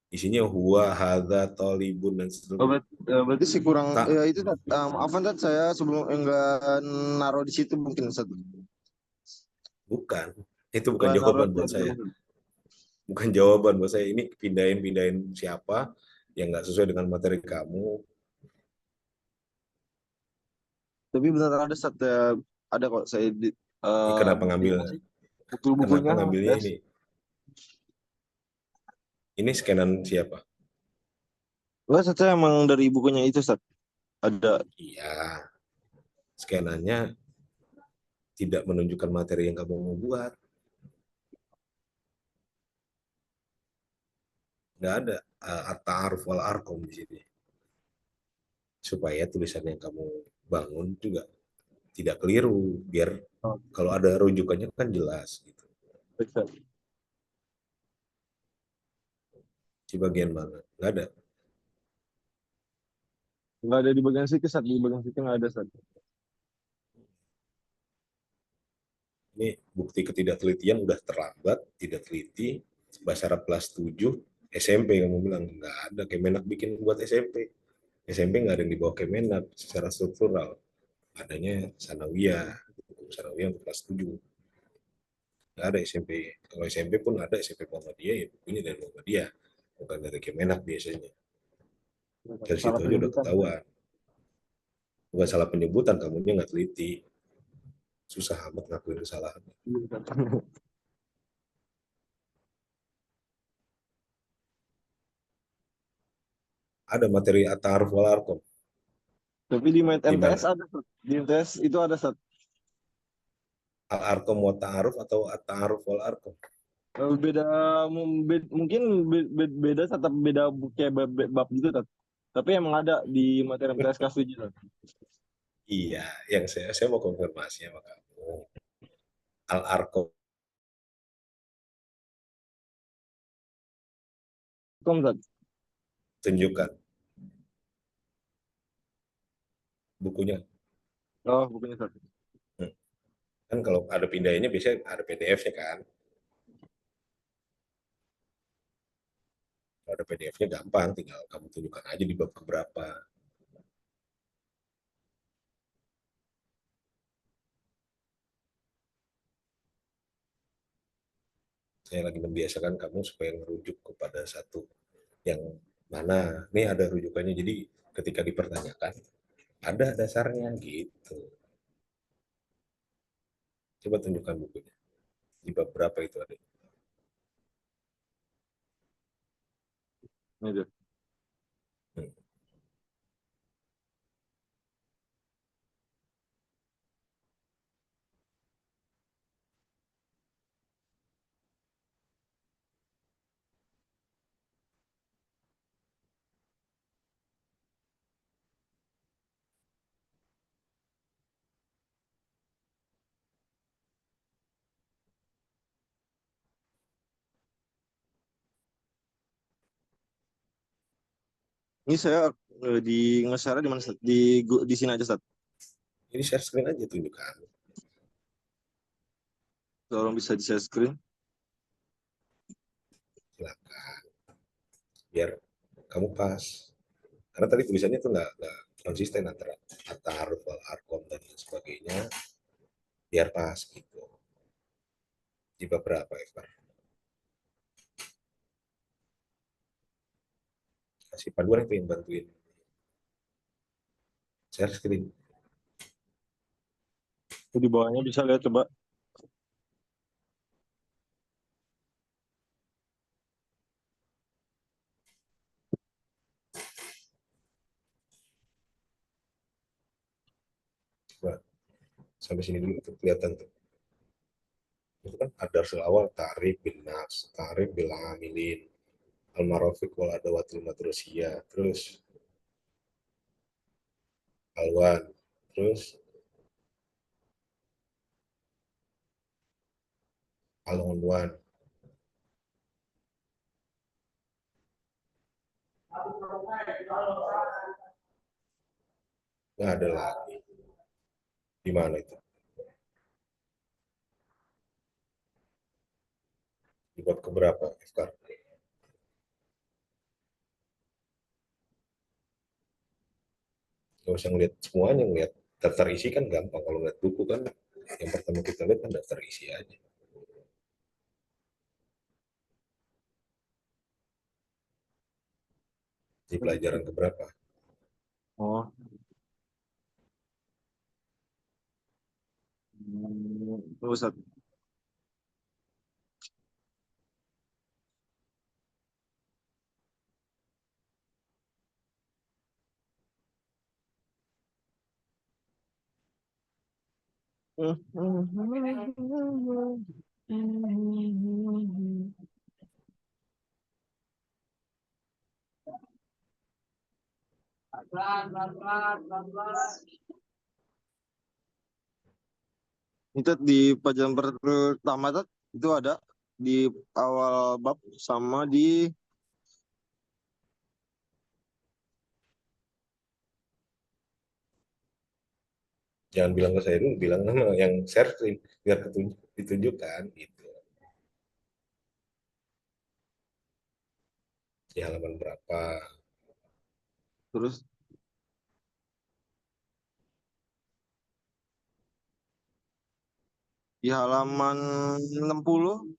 Isinya huwa, hadza, talibun, dan seterusnya. Berarti sih kurang, ya itu, maafan, saya sebelum enggak naruh di situ mungkin, Ustaz. Bukan. Itu bukan jawaban buat saya. Bukan jawaban buat saya. Ini pindahin siapa yang nggak sesuai dengan materi kamu. Tapi benar ada, Ustaz, ada kok saya di kenapa ngambil buku-bukunya. Kenapa ngambilnya ini? Ini scanan siapa? Enggak, Ustaz, emang dari bukunya itu, Ustaz. Ada. Iya. Scanannya tidak menunjukkan materi yang kamu mau buat. Nggak ada at-ta'aruf wal arqam di sini. Supaya tulisan yang kamu bangun juga tidak keliru, biar kalau ada rujukannya kan jelas gitu. Di bagian mana? Nggak ada. Nggak ada di bagian situ, Ustaz. Di bagian situ nggak ada, Ustaz. Ini bukti ketidaktelitian udah terlambat, tidak teliti. Bahasa Arab kelas 7, SMP kamu bilang nggak ada. Kemenak bikin buat SMP. SMP nggak ada yang di bawah Kemenak secara struktural. Adanya Sanawiyah. Sanawiyah untuk kelas 7. Nggak ada SMP. Kalau SMP pun ada SMP Muhammadiyah, ya bukunya dari Muhammadiyah. Bukan dari Kemenak biasanya. Dari situ aja udah ketahuan. Bukan salah penyebutan, kamunya nggak teliti. Susah amat ngakuin kesalahan. Ada materi at-ta'aruf wal arqam. Tapi di MTS ada, Ustaz. Di MTS itu ada, Ustaz. Al-arqam wa ta'aruf atau at-ta'aruf wal arqam? Beda, mungkin beda, tetap beda kayak bab gitu, Ustaz. Tapi emang ada di materi MTS kelas 7, Ustaz. Iya, yang saya mau konfirmasi sama kamu. Al-arqam. Tunjukkan. Bukunya. Oh, bukunya, Ustaz. Kan kalau ada pindahinnya biasanya ada PDF-nya kan. Kalau ada PDF-nya gampang, tinggal kamu tunjukkan aja di bab keberapa. Saya lagi membiasakan kamu supaya merujuk kepada satu yang mana. Ini ada rujukannya, jadi ketika dipertanyakan, ada dasarnya gitu. Coba tunjukkan bukunya. Di bab berapa itu ada? Ini dia. Ini saya di nge-share di mana, Ustaz? Di sini aja, Ustaz. Ini share screen aja tunjukkan. Tolong bisa di share screen. Silakan. Biar kamu pas. Karena tadi tulisannya tuh nggak konsisten antara at-ta'aruf wal arqam dan sebagainya. Biar pas gitu. Di bab berapa, Ekbar? Kasih panduan itu yang bantuin. Share screen. Itu di bawahnya bisa lihat, coba. Sampai sini dulu tuh kelihatan tuh. Itu kan ada awal tarif bin nas, tarif bil amilin, al-marafiq wal adawatul madrusiyah, terus alwan, terus al-unwan. Nggak ada lagi. Di mana itu? Di bab keberapa, Ifkar? Nggak usah ngeliat semuanya, ngeliat daftar isi kan gampang. Kalau ngeliat buku kan yang pertama kita lihat kan daftar isi aja. Di pelajaran keberapa? Oh. Ustaz. Itu di pelajaran pertama itu ada di awal bab sama di Jangan bilang ke saya dulu, bilang sama yang share screen biar ditunjukkan gitu. Di halaman berapa? terus di halaman 60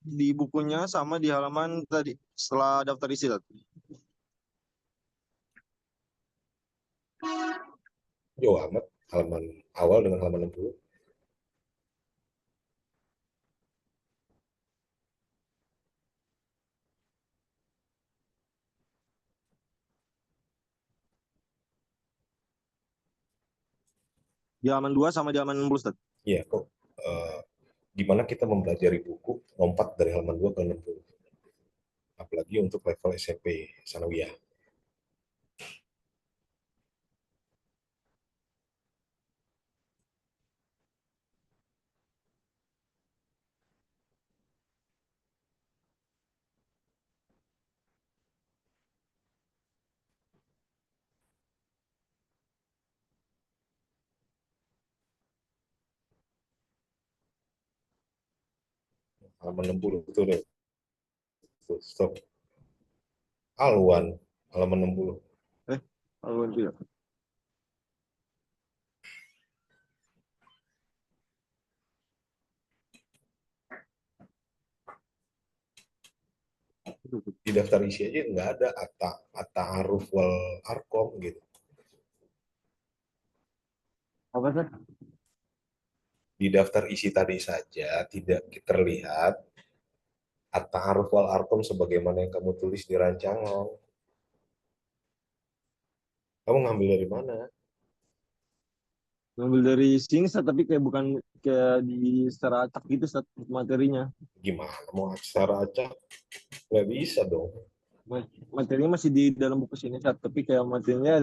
di bukunya sama di halaman tadi setelah daftar isi tadi. Jauh amat halaman awal dengan halaman 60. Di halaman 2 sama di halaman 60 Ustaz. Iya, kok gimana kita mempelajari buku lompat dari halaman 2 ke 60. Apalagi untuk level SMP Sanawiyah. Halaman 60 itu udah stop. Alwan halaman 60. Alwan tidak. Di daftar isi aja nggak ada at-ta'aruf wal arkom gitu. Apa sih? Di daftar isi tadi saja tidak terlihat at-ta'aruf wal arkom sebagaimana yang kamu tulis di rancangan. Kamu ngambil dari mana? Ngambil dari sini Ustaz, tapi kayak bukan kayak di secara acak gitu Ustaz, materinya. Gimana mau secara acak? Nggak bisa dong. Materinya masih di dalam buku sini Ustaz, tapi kayak materinya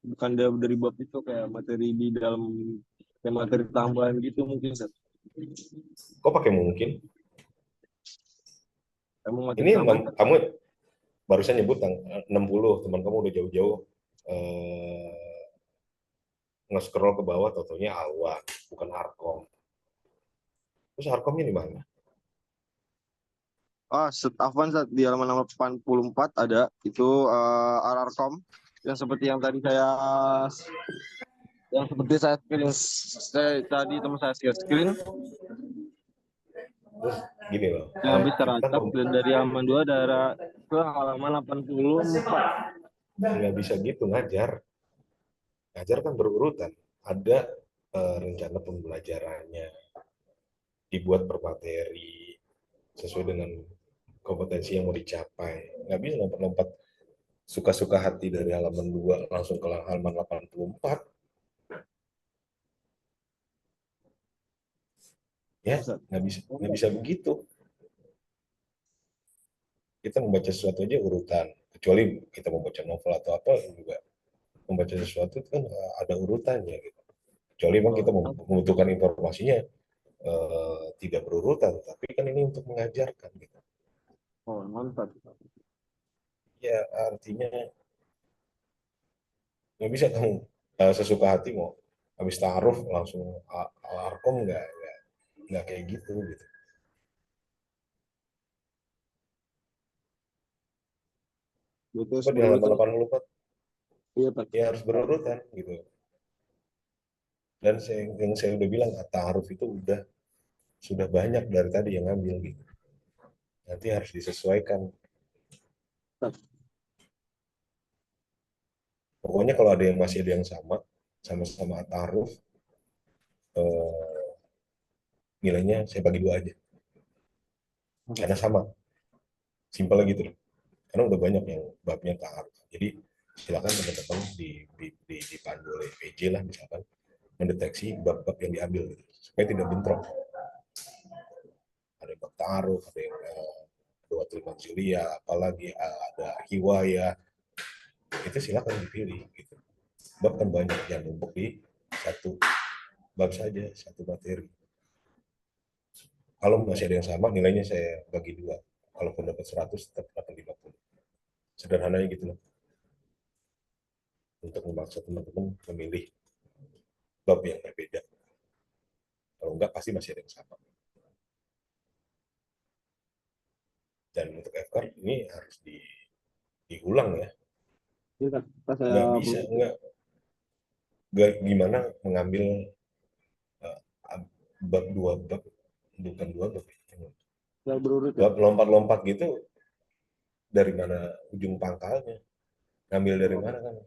bukan dari bab itu, kayak materi di dalam, kayak materi tambahan gitu mungkin Ustaz. Kok pakai mungkin? Materi Ini tambahan, kamu barusan nyebut 60, teman kamu udah jauh-jauh nge-scroll ke bawah, totalnya Alwan, bukan Arkom. Terus Arkomnya di mana? Afwan Ustaz, di halaman 84 ada itu Ararkom yang seperti yang tadi saya tadi teman saya share screen. Terus gini loh. Yang habis teracap dan dari halaman 2 ke halaman 84. Nggak bisa gitu ngajar. Ngajar kan berurutan. Ada rencana pembelajarannya, dibuat per materi sesuai dengan kompetensi yang mau dicapai. Nggak bisa lompat-lompat suka-suka hati dari halaman 2 langsung ke halaman 84. Ya, nggak bisa begitu. Kita membaca sesuatu aja urutan. Kecuali kita membaca novel atau apa juga membaca sesuatu itu kan ada urutannya gitu. Kecuali memang kita membutuhkan informasinya tidak berurutan, tapi kan ini untuk mengajarkan gitu. Oh, mantap. Ya artinya nggak bisa kamu sesuka hati mau habis taruh langsung alarkom nggak kayak gitu gitu. Berarti harus Coba di halaman berurutan. 84 Iya, Pak. ya harus berurutan gitu. Dan yang saya udah bilang ta'aruf itu sudah banyak dari tadi yang ngambil gitu. Nanti harus disesuaikan. Pokoknya kalau ada yang masih ada yang sama-sama ta'aruf, nilainya saya bagi 2 aja. Karena sama. Simpel gitu loh. Karena udah banyak yang babnya ta'aruf. Jadi silakan teman-teman dipandu oleh PJ lah misalkan mendeteksi bab-bab yang diambil gitu, supaya tidak bentrok. Ada bab ta'aruf, ada yang Duatul Manziliyah, apalagi ada hiwayah, itu silakan dipilih gitu. Bab kan banyak, yang numpuk di satu bab saja, satu materi. Kalau masih ada yang sama, nilainya saya bagi 2. Kalaupun dapat 100, tetap dapat 50. Sederhananya gitu loh. Untuk memaksa teman-teman memilih bab yang berbeda. Kalau enggak, pasti masih ada yang sama. Dan untuk FKAR ini harus diulang ya. Nggak bisa, nggak gimana mengambil bab 2 bab, bukan 2 bab. Bab lompat-lompat gitu, dari mana ujung pangkalnya? Ngambil dari mana kan?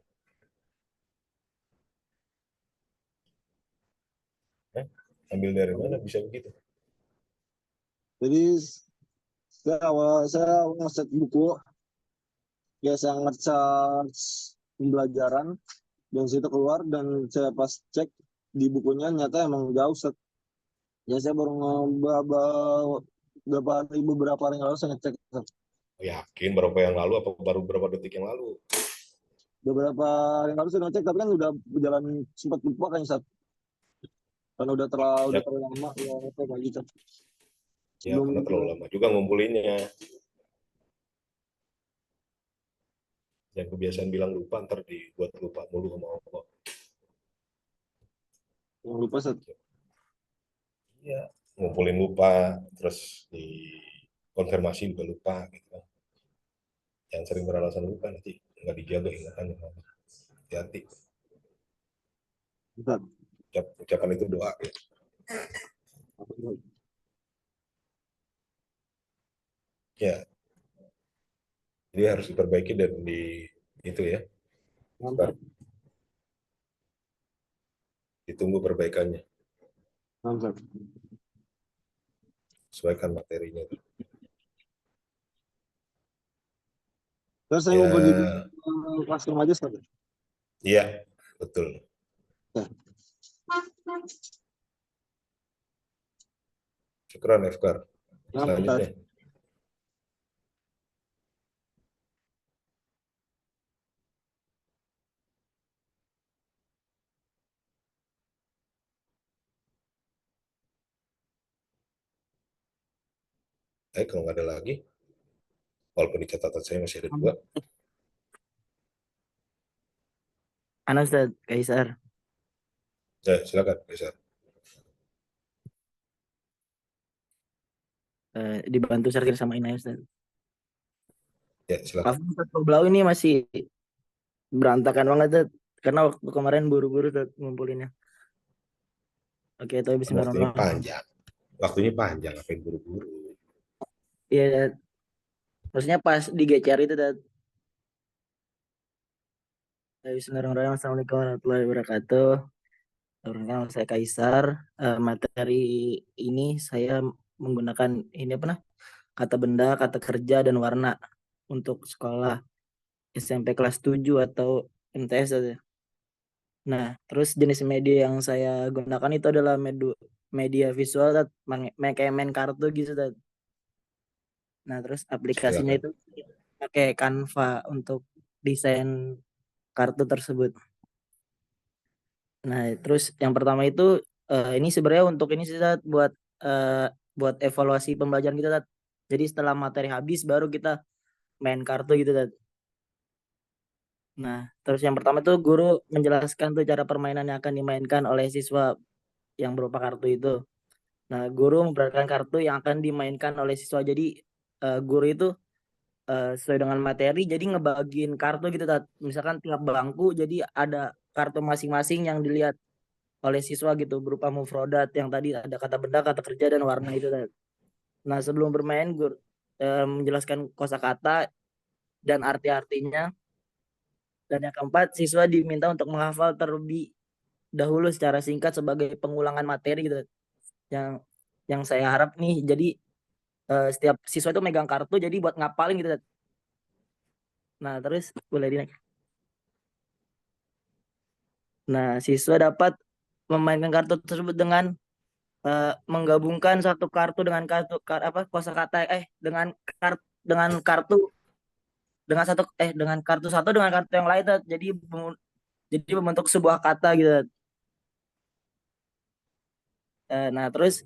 Ambil dari mana bisa begitu? Jadi saya ngeset buku, ya saya nge-search pembelajaran, dan situ keluar, dan saya pas cek di bukunya nyata emang jauh set. Ya saya baru beberapa hari yang lalu saya ngecek. Yakin berapa yang lalu apa baru berapa detik yang lalu? Beberapa hari yang lalu saya ngecek, tapi kan udah berjalan sempat lupa kan Sat. Karena udah terlalu lama ya ngecek lagi Sat. Ya karena terlalu lama juga ngumpulinnya. Yang kebiasaan bilang lupa, ntar dibuat lupa mulu sama Allah. Yang lupa Sat. Iya, ngumpulin lupa, terus dikonfirmasi juga lupa gitu. Yang sering beralasan lupa nanti nggak dijaga ingatannya. Hati-hati. Ucapan itu doa ya. Ya. Jadi harus diperbaiki dan itu ya. Ditunggu perbaikannya. Mantap. Sesuaikan materinya. Terus saya ngumpul di classroom aja Sat. Iya, betul. Syukran FKAR. Selanjutnya. Kalau nggak ada lagi, walaupun di catatan saya masih ada 2. Ustaz, Kaisar. Ya, silakan Kaisar. Dibantu share sama Inaya Ustaz. Ya, silakan. Ustaz Blau ini masih berantakan banget Ustaz, karena waktu kemarin buru-buru Ustaz ngumpulinnya. Oke, tapi bismillahirrahmanirrahim. Waktunya panjang, apa yang buru-buru? Iya, maksudnya pas digecer itu Ustaz. Bismillahirrahmanirrahim. Assalamualaikum warahmatullahi wabarakatuh. Perkenalkan saya Kaisar. Materi ini saya menggunakan kata benda, kata kerja, dan warna untuk sekolah SMP kelas 7 atau MTS saja. Nah, terus jenis media yang saya gunakan itu adalah media visual Tat, kayak main kartu gitu Tat. Nah terus aplikasinya Silakan. itu pakai Canva untuk desain kartu tersebut. Nah terus yang pertama itu ini sebenarnya untuk ini sih Tat, buat evaluasi pembelajaran kita Tat. Jadi setelah materi habis baru kita main kartu gitu Tat. Nah terus yang pertama tuh guru menjelaskan tuh cara permainan yang akan dimainkan oleh siswa yang berupa kartu itu. Nah, guru memperhatikan kartu yang akan dimainkan oleh siswa. Jadi guru itu sesuai dengan materi, jadi ngebagiin kartu gitu. Tat. Misalkan tiap bangku, jadi ada kartu masing-masing yang dilihat oleh siswa gitu, berupa mufrodat yang tadi ada kata benda, kata kerja, dan warna itu. Tat. Nah, sebelum bermain, guru menjelaskan kosakata dan arti-artinya. Dan yang keempat, siswa diminta untuk menghafal terlebih dahulu secara singkat sebagai pengulangan materi gitu. Yang saya harap nih, jadi setiap siswa itu megang kartu jadi buat ngapalin gitu. Nah terus boleh dinaik. Nah siswa dapat memainkan kartu tersebut dengan menggabungkan satu kartu dengan kosakata dengan kartu dengan kartu satu dengan kartu yang lain Tat. Jadi membentuk sebuah kata gitu. Nah terus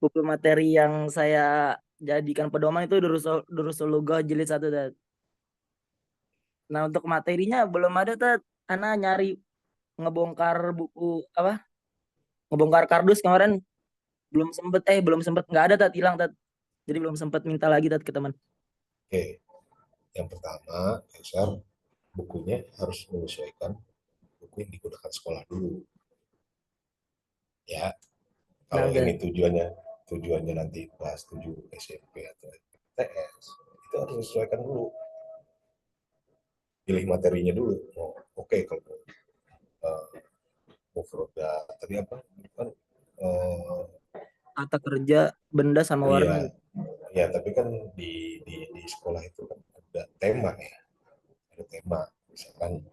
buku materi yang saya jadikan pedoman itu Durusul Lugah jilid 1 Tat. Nah untuk materinya belum ada Tat. Ana nyari ngebongkar ngebongkar kardus kemarin belum sempet nggak ada Tat, hilang Tat. Jadi belum sempat minta lagi Tat ke teman. Oke, yang pertama, Kaisar, bukunya harus menyesuaikan buku yang digunakan sekolah dulu. Ya, kalau Nah, ini tujuannya nanti kelas 7 SMP atau TS, itu harus disesuaikan dulu. Pilih materinya dulu. Oke, kalau mufrodat tadi apa? Kan kata kerja, benda sama warna. iya, ya, tapi kan di sekolah itu kan ada tema ya. Ada tema, misalkan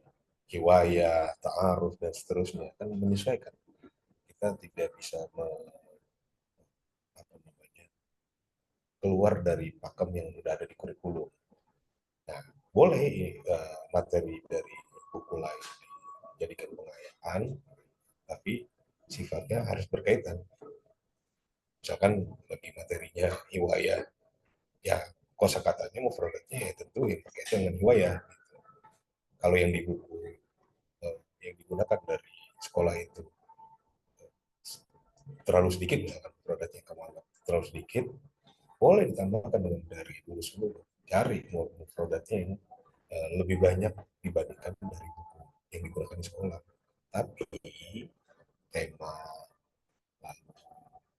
hiwaya, ta'aruf, dan seterusnya. Kan menyesuaikan. Kita tidak bisa keluar dari pakem yang sudah ada di kurikulum. Nah, boleh materi dari buku lain dijadikan pengayaan, tapi sifatnya harus berkaitan. Misalkan bagi materinya hiwaya, ya kosakatanya mufradatnya ya tentu yang berkaitan dengan hiwaya. Kalau yang di buku yang digunakan dari sekolah itu terlalu sedikit, misalkan mufradatnya kamu anggap terlalu sedikit, boleh ditambahkan dengan dari dulu sebelum cari mufradatnya yang lebih banyak dibandingkan dari buku yang digunakan di sekolah. Tapi tema lalu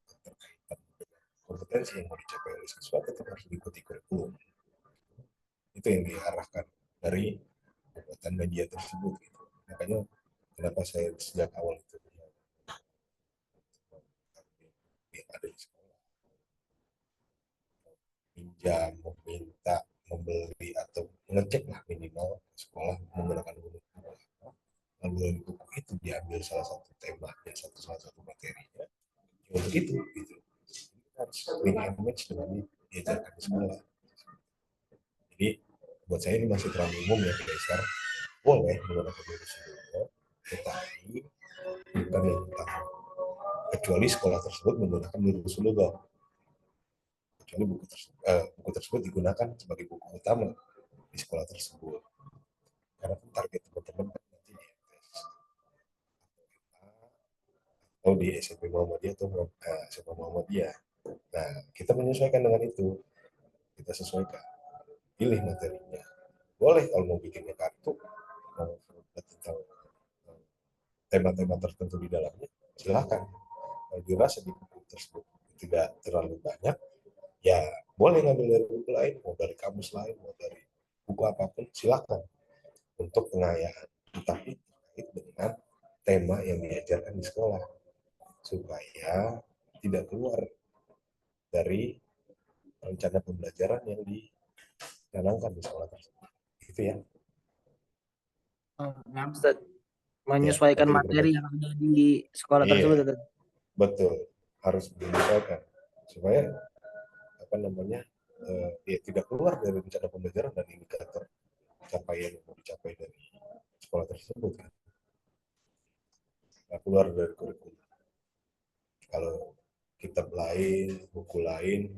keterkaitan dengan kompetensi yang mau dicapai oleh siswa tetap harus diikuti kurikulum. Itu yang diarahkan dari pembuatan media tersebut. Gitu. Makanya kenapa saya sejak awal itu yang ada di sekolah pinjam, meminta, membeli atau ngecek lah minimal sekolah menggunakan buku. Lalu dari buku itu diambil salah satu tema dan salah satu materinya untuk itu gitu. Harus win and match dengan diajarkan di sekolah. Jadi buat saya ini masih terlalu umum ya Kaisar. Boleh menggunakan jurus sebelumnya, tetapi bukan yang utama. Kecuali sekolah tersebut menggunakan jurus lugah. Kecuali buku tersebut digunakan sebagai buku utama di sekolah tersebut. Karena target teman-teman nanti di MTS atau di SMP Muhammadiyah atau SMP Muhammadiyah. Nah, kita menyesuaikan dengan itu. Kita sesuaikan. Pilih materinya. Boleh kalau mau bikinnya kartu, mau tentang tema-tema tertentu di dalamnya, silakan. Kalau dirasa di buku tersebut tidak terlalu banyak, ya boleh ngambil dari buku lain, mau dari kamus lain, mau dari buku apapun, silakan untuk pengayaan. Tetapi terkait dengan tema yang diajarkan di sekolah, supaya tidak keluar dari rencana pembelajaran yang dicanangkan di sekolah tersebut. Itu ya. Menyesuaikan ya, materi yang ada di sekolah tersebut. Betul. harus menyesuaikan supaya apa namanya ya tidak keluar dari rencana pembelajaran dan indikator capaian yang mau dicapai dari sekolah tersebut kan. Nggak keluar dari kurikulum. Kalau kitab lain, buku lain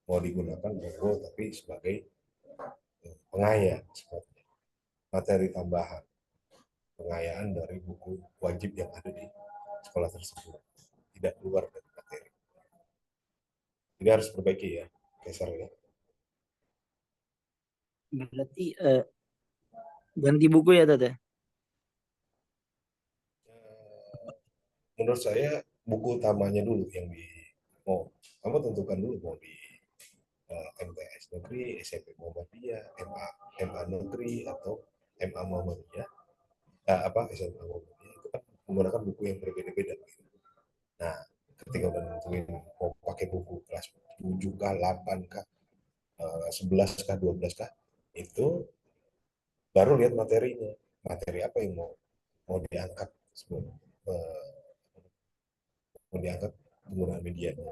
mau digunakan monggo, tapi sebagai pengaya, sebagai materi tambahan, pengayaan dari buku wajib yang ada di sekolah tersebut, tidak keluar dari materi. Jadi harus perbaiki ya, Kaisar ya. Berarti ganti buku ya, Tete? Menurut saya buku utamanya dulu yang kamu tentukan dulu mau di MTS negeri, SMP Muhammadiyah, MA negeri atau MA Muhammadiyah, SMA Muhammadiyah itu kan menggunakan buku yang berbeda-beda. Nah, ketika udah nentuin mau pakai buku kelas 7 kah, 8 kah, 11 kah, 12 kah, itu baru lihat materinya. Materi apa yang mau diangkat mau diangkat penggunaan medianya.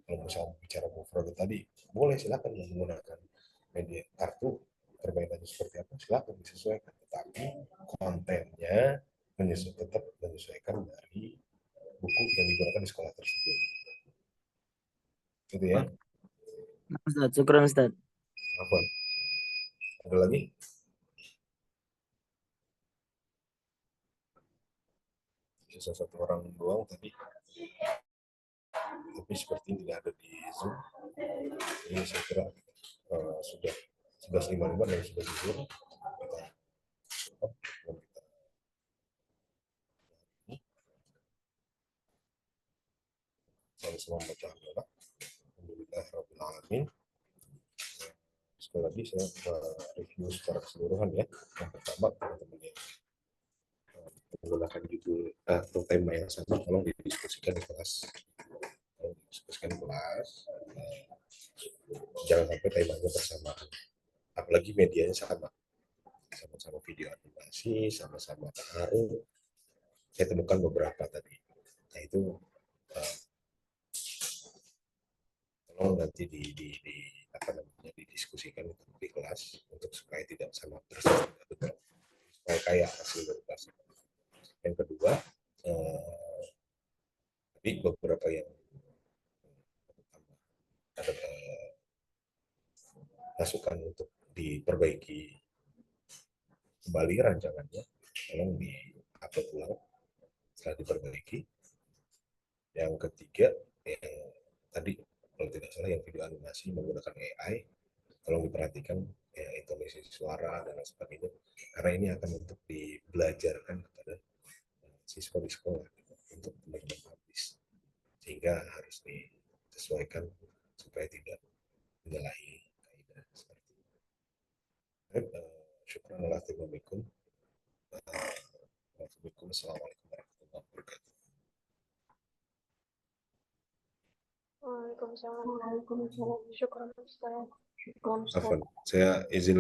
Kalau misalnya bicara produk tadi, boleh silakan menggunakan media kartu permainannya seperti apa, silakan disesuaikan. Tetapi kontennya tetap menyesuaikan dari buku yang digunakan di sekolah tersebut. Gitu ya. Ustaz, syukran Ustaz. Apa? Ada lagi? Sisa satu orang doang tadi. Tapi seperti tidak ada di Zoom. Ini saya kira sudah 11.55 dan sudah jujur. Saya semua membaca hamdalah. Alhamdulillahirabbil alamin. Sekali lagi saya review secara keseluruhan ya. Yang pertama, teman-teman yang menggunakan judul atau tema yang sama, tolong didiskusikan di kelas. Jangan sampai temanya bersamaan. Apalagi medianya sama video animasi, sama-sama taruh. Saya temukan beberapa tadi. Nah itu tolong nanti didiskusikan di kelas untuk supaya tidak sama persis, supaya kaya hasil dari kelas. Yang kedua, tadi beberapa yang ada masukan untuk diperbaiki kembali rancangannya, tolong di-upload ulang setelah diperbaiki. Yang ketiga, yang tadi kalau tidak salah yang video animasi menggunakan AI, tolong diperhatikan ya, intonasi suara dan lain sebagainya, karena ini akan untuk dibelajarkan kepada siswa di sekolah untuk benar-benar habis, sehingga harus disesuaikan supaya tidak menyalahi kaidah seperti itu. Syukran ala tibabikum. Assalamualaikum warahmatullahi wabarakatuh. Waalaikumsalam. Syukran Ustaz. Saya izin